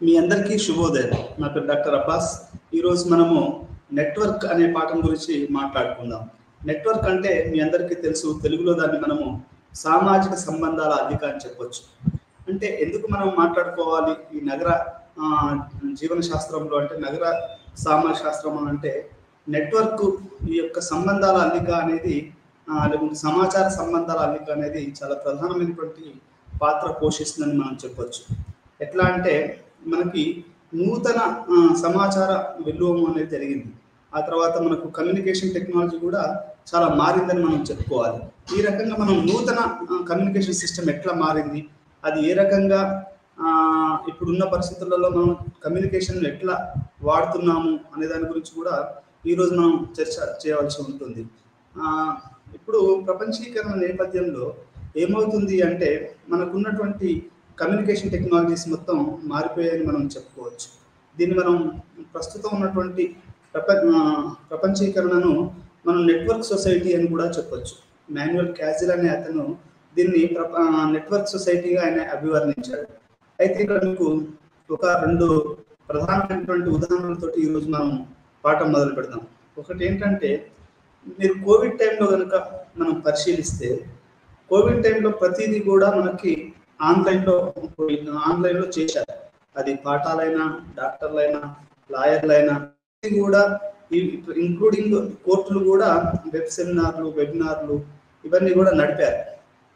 మీ అందరికీ శుభోదయం. నా పేరు డాక్టర్ అబ్బాస్. ఈరోజు మనము నెట్వర్క్ అనే పాఠం గురించి మాట్లాడుకుందాం. నెట్వర్క్ అంటే మీ అందరికీ తెలుసు, తెలుగులో దాన్ని మనము సామాజిక సంబంధాల అల్లిక అని చెప్పొచ్చు. అంటే ఎందుకు మనం మాట్లాడుకోవాలి ఈ నగర జీవన శాస్త్రంలో, అంటే నగర సామాజిక శాస్త్రం అంటే నెట్వర్క్ ఈ యొక్క సంబంధాల అల్లిక అనేది, లేకుంటే సమాచార సంబంధాల అల్లిక అనేది చాలా ప్రధానమైనటువంటి పాత్ర పోషిస్తుందని మనం చెప్పొచ్చు. ఎట్లా అంటే మనకి నూతన సమాచార వెలువము అనేది జరిగింది. ఆ తర్వాత మనకు కమ్యూనికేషన్ టెక్నాలజీ కూడా చాలా మారిందని మనం చెప్పుకోవాలి. ఈ రకంగా మనం నూతన కమ్యూనికేషన్ సిస్టమ్ ఎట్లా మారింది, అది ఏ రకంగా ఇప్పుడున్న పరిస్థితులలో మనం కమ్యూనికేషన్ ఎట్లా వాడుతున్నాము అనే దాని గురించి కూడా ఈరోజు మనం చర్చ చేయవలసి ఉంటుంది. ఇప్పుడు ప్రపంచీకరణ నేపథ్యంలో ఏమవుతుంది అంటే మనకున్నటువంటి కమ్యూనికేషన్ టెక్నాలజీస్ మొత్తం మారిపోయాయని మనం చెప్పుకోవచ్చు. దీన్ని మనం ప్రస్తుతం ఉన్నటువంటి ప్రపంచీకరణను మనం నెట్వర్క్ సొసైటీ అని కూడా చెప్పొచ్చు. మాన్యువల్ క్యాజిల్ అనే అతను దీన్ని నెట్వర్క్ సొసైటీగా ఆయన అభివర్ణించాడు. అయితే ఇక్కడ మీకు ఒక రెండు ప్రధానమైనటువంటి ఉదాహరణలతో ఈరోజు మనం పాఠం మొదలు పెడదాం. ఒకటి ఏంటంటే, మీరు కోవిడ్ టైంలో కనుక మనం పరిశీలిస్తే, కోవిడ్ టైంలో ప్రతిదీ కూడా మనకి ఆన్లైన్లో చేశారు. అది పాఠాలైనా, డాక్టర్లైనా, లాయర్లైనా కూడా, ఇంక్లూడింగ్ కోర్టులు కూడా వెబ్ సెమినార్లు, వెబినార్లు ఇవన్నీ కూడా నడిపారు.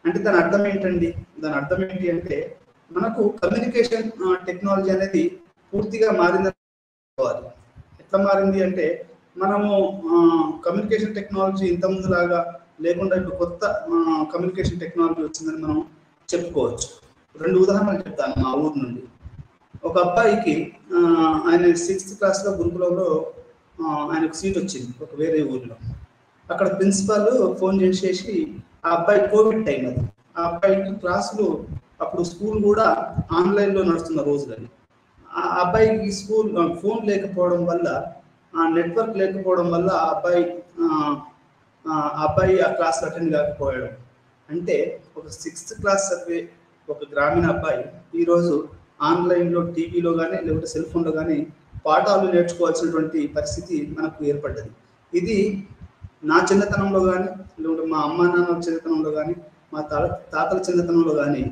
అంటే దాని అర్థం ఏంటండి? దాని అర్థం ఏంటి అంటే మనకు కమ్యూనికేషన్ టెక్నాలజీ అనేది పూర్తిగా మారిందని చెప్పుకోవాలి. ఎట్లా మారింది అంటే, మనము కమ్యూనికేషన్ టెక్నాలజీ ఇంతకుముందు లాగా లేకుండా ఇప్పుడు కొత్త కమ్యూనికేషన్ టెక్నాలజీ వచ్చిందని మనం చెప్పుకోవచ్చు. రెండు ఉదాహరణలు చెప్తాను మా ఊరు నుండి. ఒక అబ్బాయికి ఆయన 6th క్లాస్లో గురుకులంలో ఆయనకు సీట్ వచ్చింది ఒక వేరే ఊర్లో. అక్కడ ప్రిన్సిపాల్ ఫోన్ చేసేసి, ఆ అబ్బాయి కోవిడ్ టైం అది, ఆ అబ్బాయికి క్లాసులు అప్పుడు స్కూల్ కూడా ఆన్లైన్లో నడుస్తున్న రోజులని, ఆ అబ్బాయికి ఫోన్ లేకపోవడం వల్ల, నెట్వర్క్ లేకపోవడం వల్ల ఆ అబ్బాయి ఆ క్లాస్ అటెండ్ కాకపోయాడు. అంటే ఒక 6th క్లాస్ చదివే ఒక గ్రామీణ అబ్బాయి ఈరోజు ఆన్లైన్లో, టీవీలో కానీ లేకపోతే సెల్ ఫోన్లో కానీ పాఠాలు నేర్చుకోవాల్సినటువంటి పరిస్థితి మనకు ఏర్పడ్డది. ఇది నా చిన్నతనంలో కానీ, లేకుంటే మా అమ్మ నాన్న చిన్నతనంలో కానీ, మా తాతల చిన్నతనంలో కానీ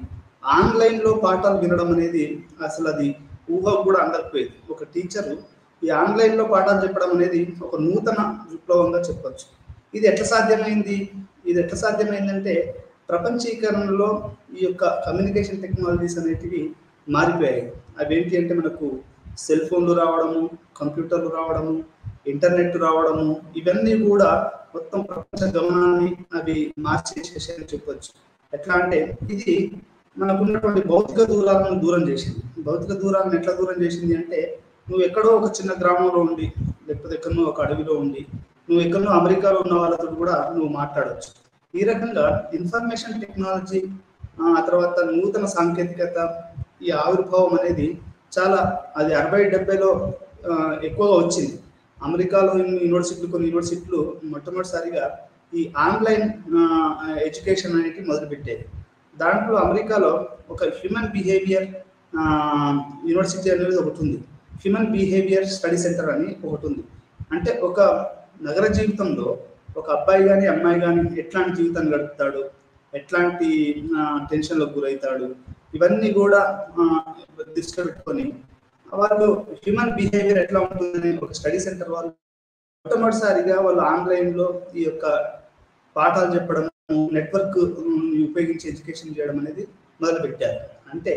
ఆన్లైన్లో పాఠాలు వినడం అనేది అసలు అది ఊహ కూడా అందకపోయేది. ఒక టీచరు ఈ ఆన్లైన్లో పాఠాలు చెప్పడం అనేది ఒక నూతన విప్లవంగా చెప్పచ్చు. ఇది ఎట్లా సాధ్యమైందంటే ప్రపంచీకరణలో ఈ యొక్క కమ్యూనికేషన్ టెక్నాలజీస్ అనేటివి మారిపోయాయి. అవి ఏంటి అంటే మనకు సెల్ ఫోన్లు రావడము, కంప్యూటర్లు రావడము, ఇంటర్నెట్ రావడము, ఇవన్నీ కూడా మొత్తం ప్రపంచ గమనాన్ని అవి మార్చేసేసాయని చెప్పొచ్చు. ఎట్లా అంటే ఇది మనకున్నటువంటి భౌతిక దూరాలను దూరం చేసింది. భౌతిక దూరాలను ఎట్లా దూరం చేసింది అంటే, నువ్వు ఎక్కడో ఒక చిన్న గ్రామంలో ఉండి, లేకపోతే ఎక్కడో ఒక అడవిలో ఉండి, నువ్వు ఎక్కడో అమెరికాలో ఉన్న వాళ్ళతో కూడా నువ్వు మాట్లాడవచ్చు. ఈ రకంగా ఇన్ఫర్మేషన్ టెక్నాలజీ, ఆ తర్వాత నూతన సాంకేతికత, ఈ ఆవిర్భావం అనేది చాలా, అది 60-70లో ఎక్కువగా వచ్చింది. అమెరికాలో కొన్ని యూనివర్సిటీలు మొట్టమొదటిసారిగా ఈ ఆన్లైన్ ఎడ్యుకేషన్ అనేది మొదలుపెట్టేది. దాంట్లో అమెరికాలో ఒక హ్యూమన్ బిహేవియర్ యూనివర్సిటీ అనేది ఒకటి ఉంది. హ్యూమన్ బిహేవియర్ స్టడీ సెంటర్ అని ఒకటి ఉంది. అంటే ఒక నగర జీవితంలో ఒక అబ్బాయి కానీ అమ్మాయి కానీ ఎట్లాంటి జీవితాన్ని గడుపుతాడు, ఎట్లాంటి టెన్షన్లకు గురవుతాడు, ఇవన్నీ కూడా దృష్టిలో పెట్టుకొని వాళ్ళు హ్యూమన్ బిహేవియర్ ఎట్లా ఉంటుందని ఒక స్టడీ సెంటర్ వాళ్ళు మొట్టమొదటిసారిగా వాళ్ళు ఆన్లైన్లో ఈ యొక్క పాఠాలు చెప్పడం, నెట్వర్క్ ఉపయోగించి ఎడ్యుకేషన్ చేయడం అనేది మొదలుపెట్టారు. అంటే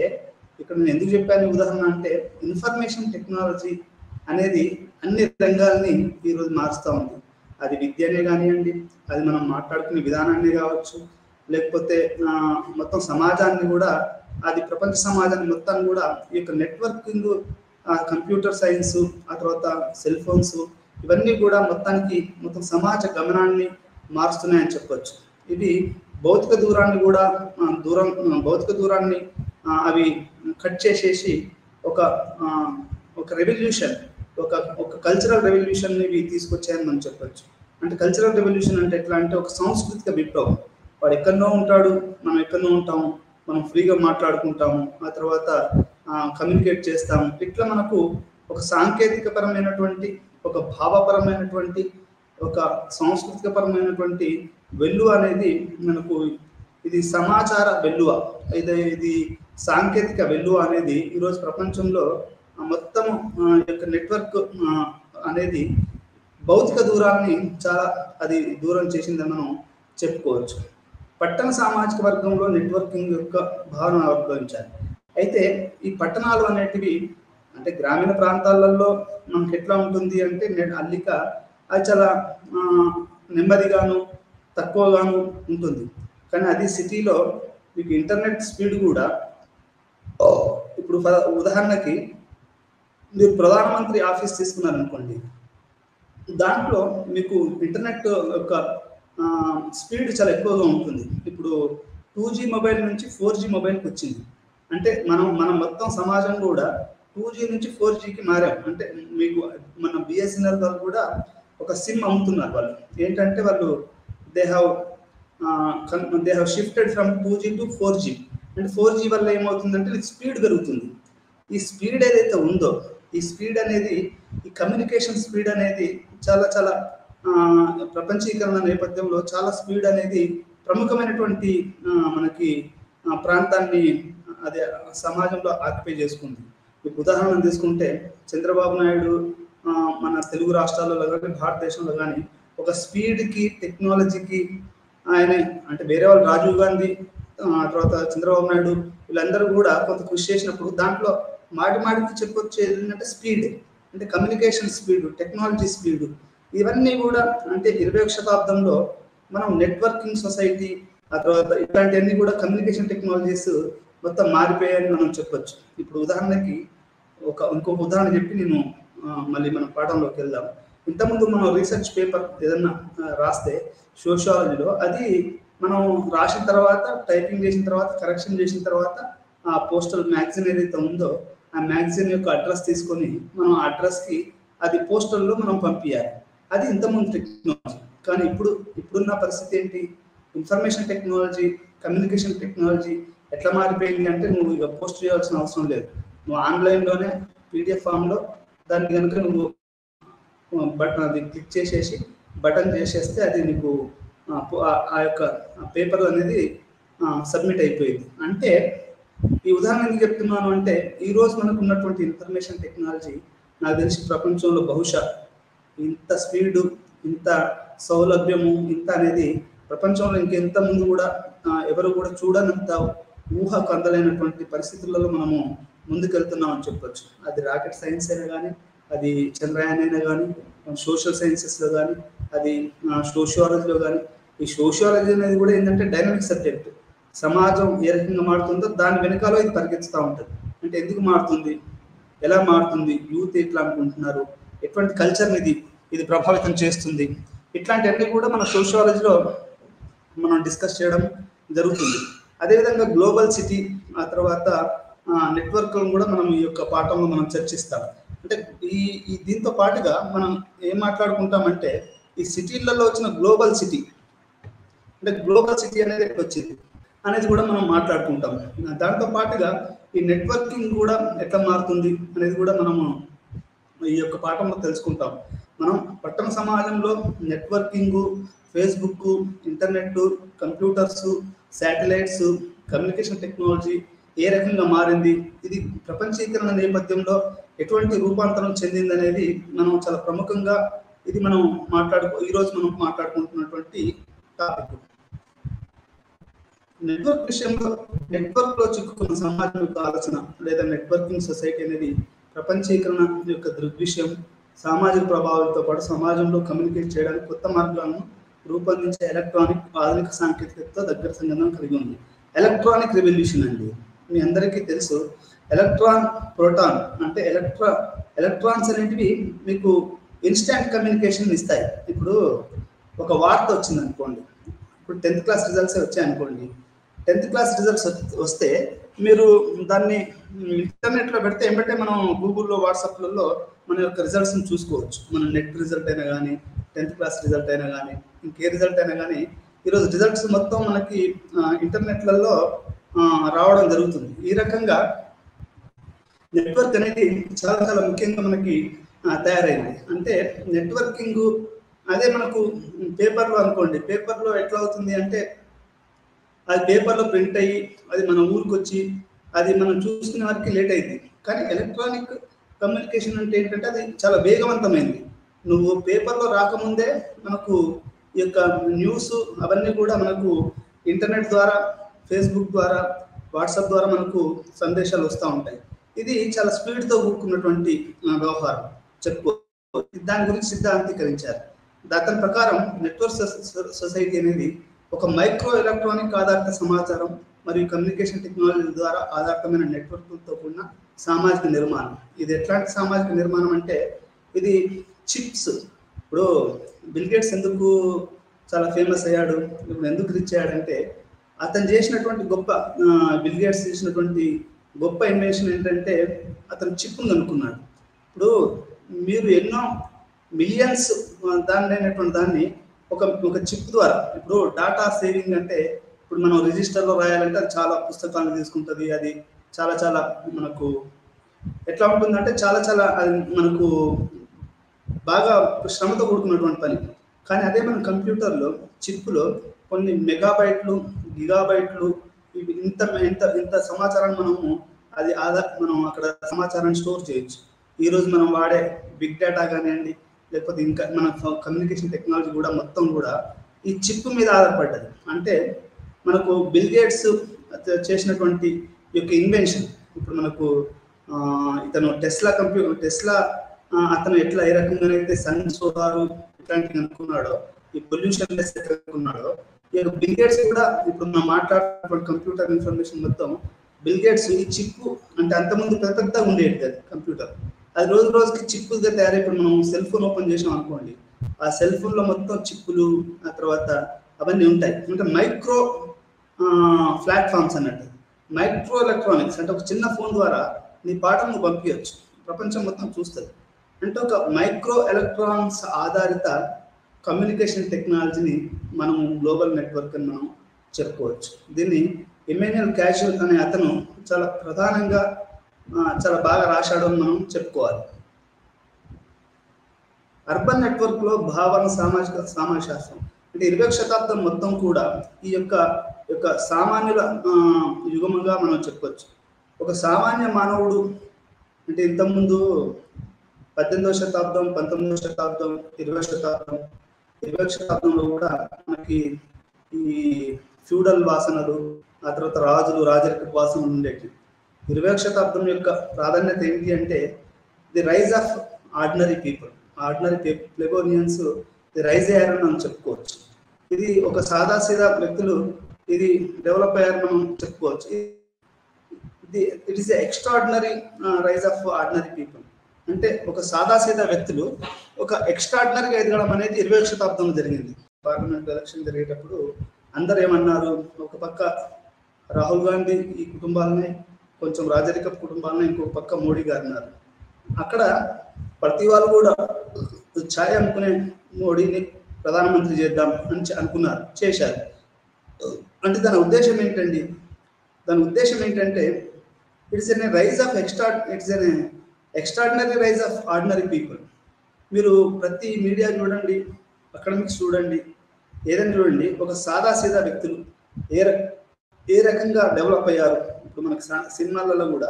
ఇక్కడ నేను ఎందుకు చెప్పాను ఉదాహరణ అంటే, ఇన్ఫర్మేషన్ టెక్నాలజీ అనేది అన్ని రంగాల్ని ఈరోజు మారుస్తూ ఉంది. అది విద్యనే కానివ్వండి, అది మనం మాట్లాడుకునే విధానాన్ని కావచ్చు, లేకపోతే మొత్తం సమాజాన్ని కూడా, అది ప్రపంచ సమాజాన్ని మొత్తాన్ని కూడా ఈ యొక్క నెట్వర్కింగ్, కంప్యూటర్ సైన్స్, ఆ తర్వాత సెల్ ఫోన్స్, ఇవన్నీ కూడా మొత్తం సమాజ గమనాన్ని మారుస్తున్నాయని చెప్పొచ్చు. ఇది భౌతిక దూరాన్ని అవి కట్ చేసేసి ఒక రెవల్యూషన్, ఒక కల్చరల్ రెవల్యూషన్ ఇవి తీసుకొచ్చాయని మనం చెప్పొచ్చు. అంటే కల్చరల్ రెవల్యూషన్ అంటే ఎట్లా అంటే ఒక సాంస్కృతిక విప్లవం. వాడు ఎక్కడో ఉంటాడు, మనం ఎక్కడో ఉంటాము, మనం ఫ్రీగా మాట్లాడుకుంటాము. ఆ తర్వాత కమ్యూనికేట్ చేస్తాము. ఇట్లా మనకు ఒక సాంకేతిక పరమైనటువంటి, ఒక భావపరమైనటువంటి, ఒక సాంస్కృతిక పరమైనటువంటి వెల్లువ అనేది మనకు, ఇది సమాచార వెల్లువ, ఇది సాంకేతిక వెల్లువ అనేది ఈరోజు ప్రపంచంలో మొత్తం యొక్క నెట్వర్క్ అనేది భౌతిక దూరాన్ని చాలా అది దూరం చేసిందని మనం చెప్పుకోవచ్చు. పట్టణ సామాజిక వర్గంలో నెట్వర్కింగ్ యొక్క భావన ఆవిర్భవించాలి. అయితే ఈ పట్టణాలు అనేటివి అంటే గ్రామీణ ప్రాంతాలలో మనకి ఎట్లా ఉంటుంది అంటే అల్లిక అది చాలా నెమ్మదిగాను తక్కువగాను ఉంటుంది. కానీ అది సిటీలో మీకు ఇంటర్నెట్ స్పీడ్ కూడా, ఇప్పుడు ఉదాహరణకి మీరు ప్రధానమంత్రి ఆఫీస్ తీసుకున్నారనుకోండి, దాంట్లో మీకు ఇంటర్నెట్ యొక్క స్పీడ్ చాలా ఎక్కువగా ఉంటుంది. ఇప్పుడు 2G మొబైల్ నుంచి 4G మొబైల్కి వచ్చింది. అంటే మన మొత్తం సమాజం కూడా 2G నుంచి 4Gకి మారాం. అంటే మీకు మన బిఎస్ఎన్ఎల్ వాళ్ళు కూడా ఒక సిమ్ అమ్ముతున్నారు. వాళ్ళు ఏంటంటే వాళ్ళు they have shifted from 2G to 4G. అంటే 4G వల్ల ఏమవుతుందంటే స్పీడ్ పెరుగుతుంది. ఈ స్పీడ్ ఏదైతే ఉందో, ఈ స్పీడ్ అనేది, ఈ కమ్యూనికేషన్ స్పీడ్ అనేది చాలా చాలా ప్రపంచీకరణ నేపథ్యంలో చాలా స్పీడ్ అనేది ప్రముఖమైనటువంటి మనకి ప్రాంతాన్ని అదే సమాజంలో ఆక్యుపై చేసుకుంది. ఇప్పుడు ఉదాహరణ తీసుకుంటే చంద్రబాబు నాయుడు మన తెలుగు రాష్ట్రాలలో కానీ భారతదేశంలో కానీ ఒక స్పీడ్కి, టెక్నాలజీకి ఆయన అంటే వేరే వాళ్ళు రాజీవ్ గాంధీ తర్వాత చంద్రబాబు నాయుడు వీళ్ళందరూ కూడా కొంత కృషి చేసినప్పుడు దాంట్లో మాటికి చెప్పొచ్చు ఏంటంటే స్పీడ్, అంటే కమ్యూనికేషన్ స్పీడ్, టెక్నాలజీ స్పీడ్, ఇవన్నీ కూడా అంటే 21వ శతాబ్దంలో మనం నెట్వర్కింగ్ సొసైటీ ఆ తర్వాత ఇట్లాంటివన్నీ కూడా కమ్యూనికేషన్ టెక్నాలజీస్ మొత్తం మారిపోయాయని మనం చెప్పొచ్చు. ఇప్పుడు ఉదాహరణకి ఇంకొక ఉదాహరణ చెప్పి నేను మళ్ళీ మన పాఠంలోకి వెళ్దాం. ఇంతకుముందు మనం రీసెర్చ్ పేపర్ ఏదన్నా రాస్తే సోషియాలజీలో, అది మనం రాసిన తర్వాత టైపింగ్ చేసిన తర్వాత కరెక్షన్ చేసిన తర్వాత ఆ పోస్టల్ మ్యాగజైన్ ఏదైతే ఉందో ఆ మ్యాగజైన్ యొక్క అడ్రస్ తీసుకొని మనం ఆ అడ్రస్కి అది పోస్టల్లో మనం పంపించాలి. అది ఇంతకుముందు టెక్నాలజీ. కానీ ఇప్పుడున్న పరిస్థితి ఏంటి? ఇన్ఫర్మేషన్ టెక్నాలజీ, కమ్యూనికేషన్ టెక్నాలజీ ఎట్లా మారిపోయింది అంటే నువ్వు ఇక పోస్ట్ చేయాల్సిన అవసరం లేదు. నువ్వు ఆన్లైన్లోనే PDF ఫామ్లో దానికి కనుక నువ్వు బటన్ అది క్లిక్ చేసేసి బటన్ చేసేస్తే అది నీకు ఆ యొక్క పేపర్ అనేది సబ్మిట్ అయిపోయింది. అంటే ఈ ఉదాహరణ ఎందుకు చెప్తున్నాను అంటే ఈరోజు మనకు ఉన్నటువంటి ఇన్ఫర్మేషన్ టెక్నాలజీ నాకు తెలిసి ప్రపంచంలో బహుశా ఇంత స్పీడు, ఇంత సౌలభ్యము, ఇంత అనేది ప్రపంచంలో ఇంకెంత ముందు కూడా ఎవరు కూడా చూడనంత ఊహకు అందలేనటువంటి పరిస్థితులలో మనము ముందుకెళ్తున్నామని చెప్పొచ్చు. అది రాకెట్ సైన్స్ అయినా కానీ, అది చంద్రయాన్ అయినా కానీ, సోషల్ సైన్సెస్లో కానీ, అది సోషియాలజీలో కానీ. ఈ సోషియాలజీ అనేది కూడా ఏంటంటే డైనమిక్ సబ్జెక్ట్. సమాజం ఏ రకంగా మారుతుందో దాని వెనకాల ఇది పరిగెత్తుతూ ఉంటుంది. అంటే ఎందుకు మారుతుంది, ఎలా మారుతుంది, యూత్ ఎట్లా అనుకుంటున్నారు, ఎటువంటి కల్చర్ని ఇది ప్రభావితం చేస్తుంది, ఇట్లాంటివన్నీ కూడా మన సోషియాలజీలో మనం డిస్కస్ చేయడం జరుగుతుంది. అదేవిధంగా గ్లోబల్ సిటీ, ఆ తర్వాత నెట్వర్క్లను కూడా మనం ఈ యొక్క పాఠంలో మనం చర్చిస్తాం. అంటే ఈ దీంతో పాటుగా మనం ఏం మాట్లాడుకుంటామంటే ఈ సిటీలలో వచ్చిన గ్లోబల్ సిటీ, అంటే గ్లోబల్ సిటీ అనేది వచ్చింది అనేది కూడా మనం మాట్లాడుకుంటాం. దాంతో పాటుగా ఈ నెట్వర్కింగ్ కూడా ఎట్లా మారుతుంది అనేది కూడా మనము ఈ యొక్క పాఠంలో తెలుసుకుంటాం. మనం పట్టణ సమాజంలో networking, Facebook, internet, computers, satellites, communication technology ఏ రకంగా మారింది, ఇది ప్రపంచీకరణ నేపథ్యంలో ఎటువంటి రూపాంతరం చెందింది అనేది మనం చాలా ప్రముఖంగా ఇది మనం ఈరోజు మనం మాట్లాడుకుంటున్నటువంటి టాపిక్. నెట్వర్క్ విషయంలో నెట్వర్క్లో చిక్కుకున్న సమాజం యొక్క ఆలోచన లేదా నెట్వర్కింగ్ సొసైటీ అనేది ప్రపంచీకరణ యొక్క దృగ్విషయం, సామాజిక ప్రభావాలతో పాటు సమాజంలో కమ్యూనికేట్ చేయడానికి కొత్త మార్గాలను రూపొందించే ఎలక్ట్రానిక్ ఆధునిక సాంకేతికతతో దగ్గర సంబంధం కలిగి ఉంది. ఎలక్ట్రానిక్ రెవల్యూషన్ అండి, మీ అందరికీ తెలుసు. ఎలక్ట్రాన్, ప్రోటాన్ అంటే ఎలక్ట్రాన్స్ అనేటివి మీకు ఇన్స్టాంట్ కమ్యూనికేషన్ ఇస్తాయి. ఇప్పుడు ఒక వార్త వచ్చింది అనుకోండి, ఇప్పుడు 10th క్లాస్ రిజల్ట్స్ వచ్చాయి అనుకోండి. 10th క్లాస్ రిజల్ట్స్ వస్తే మీరు దాన్ని ఇంటర్నెట్లో పెడితే ఏమంటే మనం గూగుల్లో, వాట్సాప్లలో మన యొక్క రిజల్ట్స్ని చూసుకోవచ్చు. మన నెట్ రిజల్ట్ అయినా కానీ, 10th క్లాస్ రిజల్ట్ అయినా కానీ, ఇంకే రిజల్ట్ అయినా కానీ ఈరోజు రిజల్ట్స్ మొత్తం మనకి ఇంటర్నెట్లలో రావడం జరుగుతుంది. ఈ రకంగా నెట్వర్క్ అనేది చాలా చాలా ముఖ్యంగా మనకి తయారైంది. అంటే నెట్వర్కింగ్ అదే మనకు పేపర్లో అనుకోండి, పేపర్లో ఎట్లా అవుతుంది అంటే అది పేపర్లో ప్రింట్ అయ్యి అది మన ఊరికి వచ్చి అది మనం చూసుకునే వారికి లేట్ అయింది. కానీ ఎలక్ట్రానిక్ కమ్యూనికేషన్ అంటే ఏంటంటే అది చాలా వేగవంతమైంది. నువ్వు పేపర్లో రాకముందే మనకు ఈ యొక్క న్యూస్ అవన్నీ కూడా మనకు ఇంటర్నెట్ ద్వారా, ఫేస్బుక్ ద్వారా, వాట్సాప్ ద్వారా మనకు సందేశాలు వస్తూ ఉంటాయి. ఇది చాలా స్పీడ్తో కూడుకున్నటువంటి వ్యవహారం చెప్పుకో. దాని గురించి సిద్ధాంతీకరించారు. దాని ప్రకారం నెట్వర్క్ సొసైటీ అనేది ఒక మైక్రో ఎలక్ట్రానిక్ ఆధారిత సమాచారం మరియు కమ్యూనికేషన్ టెక్నాలజీ ద్వారా ఆధారితమైన నెట్వర్క్లతో కూడిన సామాజిక నిర్మాణం. ఇది ఎట్లాంటి సామాజిక నిర్మాణం అంటే ఇది చిప్స్. ఇప్పుడు బిల్ గేట్స్ ఎందుకు చాలా ఫేమస్ అయ్యాడు, ఇప్పుడు ఎందుకు రీచ్ అయ్యాడంటే అతను చేసినటువంటి బిల్ గేట్స్ చేసినటువంటి గొప్ప ఇన్వెన్షన్ ఏంటంటే అతను చిప్ను కనుక్కున్నాడు. ఇప్పుడు మీరు ఎన్నో మిలియన్స్ దాన్ని ఒక చిప్ ద్వారా, ఇప్పుడు డాటా సేవింగ్ అంటే ఇప్పుడు మనం రిజిస్టర్లో రాయాలంటే అది చాలా పుస్తకాలను తీసుకుంటుంది. అది చాలా చాలా మనకు ఎట్లా ఉంటుందంటే చాలా చాలా అది మనకు బాగా శ్రమతో కూడుకున్నటువంటి పని. కానీ అదే మన కంప్యూటర్లో చిప్లో కొన్ని మెగాబైట్లు, గిగాబైట్లు ఇవి ఇంత ఇంత ఇంత సమాచారాన్ని మనం అక్కడ సమాచారాన్ని స్టోర్ చేయొచ్చు. ఈరోజు మనం వాడే బిగ్ డేటా కానివ్వండి, లేకపోతే ఇంకా మన కమ్యూనికేషన్ టెక్నాలజీ కూడా మొత్తం కూడా ఈ చిప్ మీద ఆధారపడ్డది. అంటే మనకు బిల్ గేట్స్ చేసినటువంటి యొక్క ఇన్వెన్షన్, ఇప్పుడు మనకు ఇతను టెస్లా అతను ఎట్లా ఏ రకంగానైతే సన్ సోలార్ ఇట్లాంటివి అనుకున్నాడో, ఈ పొల్యూషన్ లెస్ అనుకున్నాడో, ఈ బిల్ గేట్స్ కూడా ఇప్పుడు మనం మాట్లాడుతున్న కంప్యూటర్ ఇన్ఫర్మేషన్ మొత్తం బిల్ గేట్స్ ఈ చిప్ అంటే అంతకుముందు పెద్దగా ఉండేది అది కంప్యూటర్, అది రోజు రోజుకి చిప్పులుగా తయారై ఇప్పుడు మనం సెల్ ఫోన్ ఓపెన్ చేసాం అనుకోండి, ఆ సెల్ ఫోన్లో మొత్తం చిప్పులు ఆ తర్వాత అవన్నీ ఉంటాయి. అంటే మైక్రో ప్లాట్ఫామ్స్ అన్నట్టు, మైక్రో ఎలక్ట్రానిక్స్ అంటే ఒక చిన్న ఫోన్ ద్వారా నీ పాఠం నువ్వు పంపించవచ్చు, ప్రపంచం మొత్తం చూస్తుంది. అంటే ఒక మైక్రో ఎలక్ట్రానిక్స్ ఆధారిత కమ్యూనికేషన్ టెక్నాలజీని మనం గ్లోబల్ నెట్వర్క్ అని మనం చెప్పుకోవచ్చు. దీన్ని ఇమాన్యుయల్ క్యాజువల్ అనే అతను చాలా ప్రధానంగా చాలా బాగా రాశాడు అని మనం చెప్పుకోవాలి. అర్బన్ నెట్వర్క్లో భావన సామాజిక శాస్త్రం అంటే 20వ శతాబ్దం మొత్తం కూడా ఈ యొక్క సామాన్యుల యుగముగా మనం చెప్పవచ్చు. ఒక సామాన్య మానవుడు అంటే ఇంతకుముందు 18వ శతాబ్దం, 19వ శతాబ్దం, 20వ శతాబ్దం, 20వ శతాబ్దంలో కూడా మనకి ఈ ఫ్యూడల్ వాసనలు, ఆ తర్వాత రాజరిక వాసనలు ఉండేవి. 20వ శతాబ్దం యొక్క ప్రాధాన్యత ఏంటి అంటే the rise of ordinary people, ordinary plebeians the rise అయ్యారని మనం చెప్పుకోవచ్చు. ఇది ఒక సాదాసీదా వ్యక్తులు ఇది డెవలప్ అయ్యారని మనం చెప్పుకోవచ్చు. It is extraordinary rise of ordinary people అంటే ఒక సాదాసీదా వ్యక్తులు ఒక ఎక్స్ట్రాడినరీగా ఎదగడం అనేది 20వ శతాబ్దంలో జరిగింది. పార్లమెంట్ ఎలక్షన్ జరిగేటప్పుడు అందరు ఏమన్నారు, ఒక పక్క రాహుల్ గాంధీ ఈ కుటుంబాలని, కొంచెం రాజరిక కుటుంబాలని, ఇంకొక పక్క మోడీ గారు ఉన్నారు. అక్కడ ప్రతి వాళ్ళు కూడా ఛాయ్ అనుకునే మోడీని ప్రధానమంత్రి చేద్దాం అని అనుకున్నారు, చేశారు. అంటే దాని ఉద్దేశం ఏంటండి? దాని ఉద్దేశం ఏంటంటే it's an rise of extraordinary rise of ordinary people. మీరు ప్రతి మీడియా చూడండి, అకాడమిక్స్ చూడండి, ఏదైనా చూడండి, ఒక సాదాసీదా వ్యక్తులు ఏ రకంగా డెవలప్ అయ్యారు. ఇప్పుడు మనకి సినిమాలలో కూడా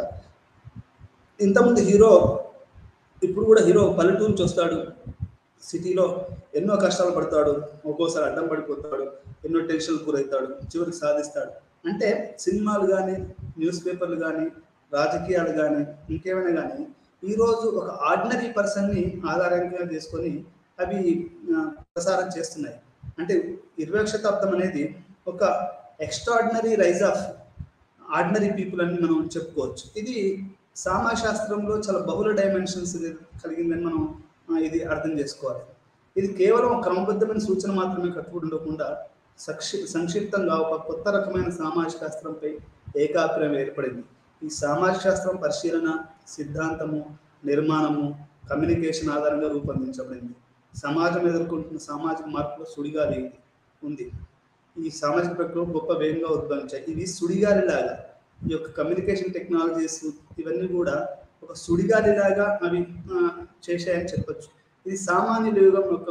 ఇంతకుముందు హీరో, ఇప్పుడు కూడా హీరో పల్లెటూరు నుంచి వస్తాడు, సిటీలో ఎన్నో కష్టాలు పడతాడు, ఒక్కోసారి అడ్డం పడిపోతాడు, ఎన్నో టెన్షన్లు గురవుతాడు, చివరికి సాధిస్తాడు. అంటే సినిమాలు కానీ, న్యూస్ పేపర్లు కానీ, రాజకీయాలు కానీ, ఇంకేమైనా కానీ ఈరోజు ఒక ఆర్డినరీ పర్సన్ని ఆధారంగా చేసుకొని అవి ప్రసారం చేస్తున్నాయి. అంటే 20వ శతాబ్దం అనేది ఒక extraordinary rise of ordinary people అని మనం చెప్పుకోవచ్చు. ఇది సామాజికశాస్త్రంలో చాలా బహుళ డైమెన్షన్స్ కలిగిందని మనం ఇది అర్థం చేసుకోవాలి. ఇది కేవలం క్రమబద్ధమైన సూచన మాత్రమే కట్టుబడి ఉండకుండా సంక్షిప్తంగా ఒక కొత్త రకమైన సామాజిక శాస్త్రంపై ఏకాభిప్రాయం ఏర్పడింది. ఈ సామాజిక శాస్త్రం పరిశీలన, సిద్ధాంతము, నిర్మాణము, కమ్యూనికేషన్ ఆధారంగా రూపొందించబడింది. సమాజం ఎదుర్కొంటున్న సామాజిక మార్పులో సుడిగాలి ఉంది. ఈ సామాజిక ప్రక్రియలు గొప్ప వేగంగా ఉద్భవించాయి. ఇవి సుడిగాలిలాగా ఈ యొక్క కమ్యూనికేషన్ టెక్నాలజీస్ ఇవన్నీ కూడా ఒక సుడిగాలిలాగా అవి చేశాయని చెప్పొచ్చు. ఇది సామాన్యుల యుగం యొక్క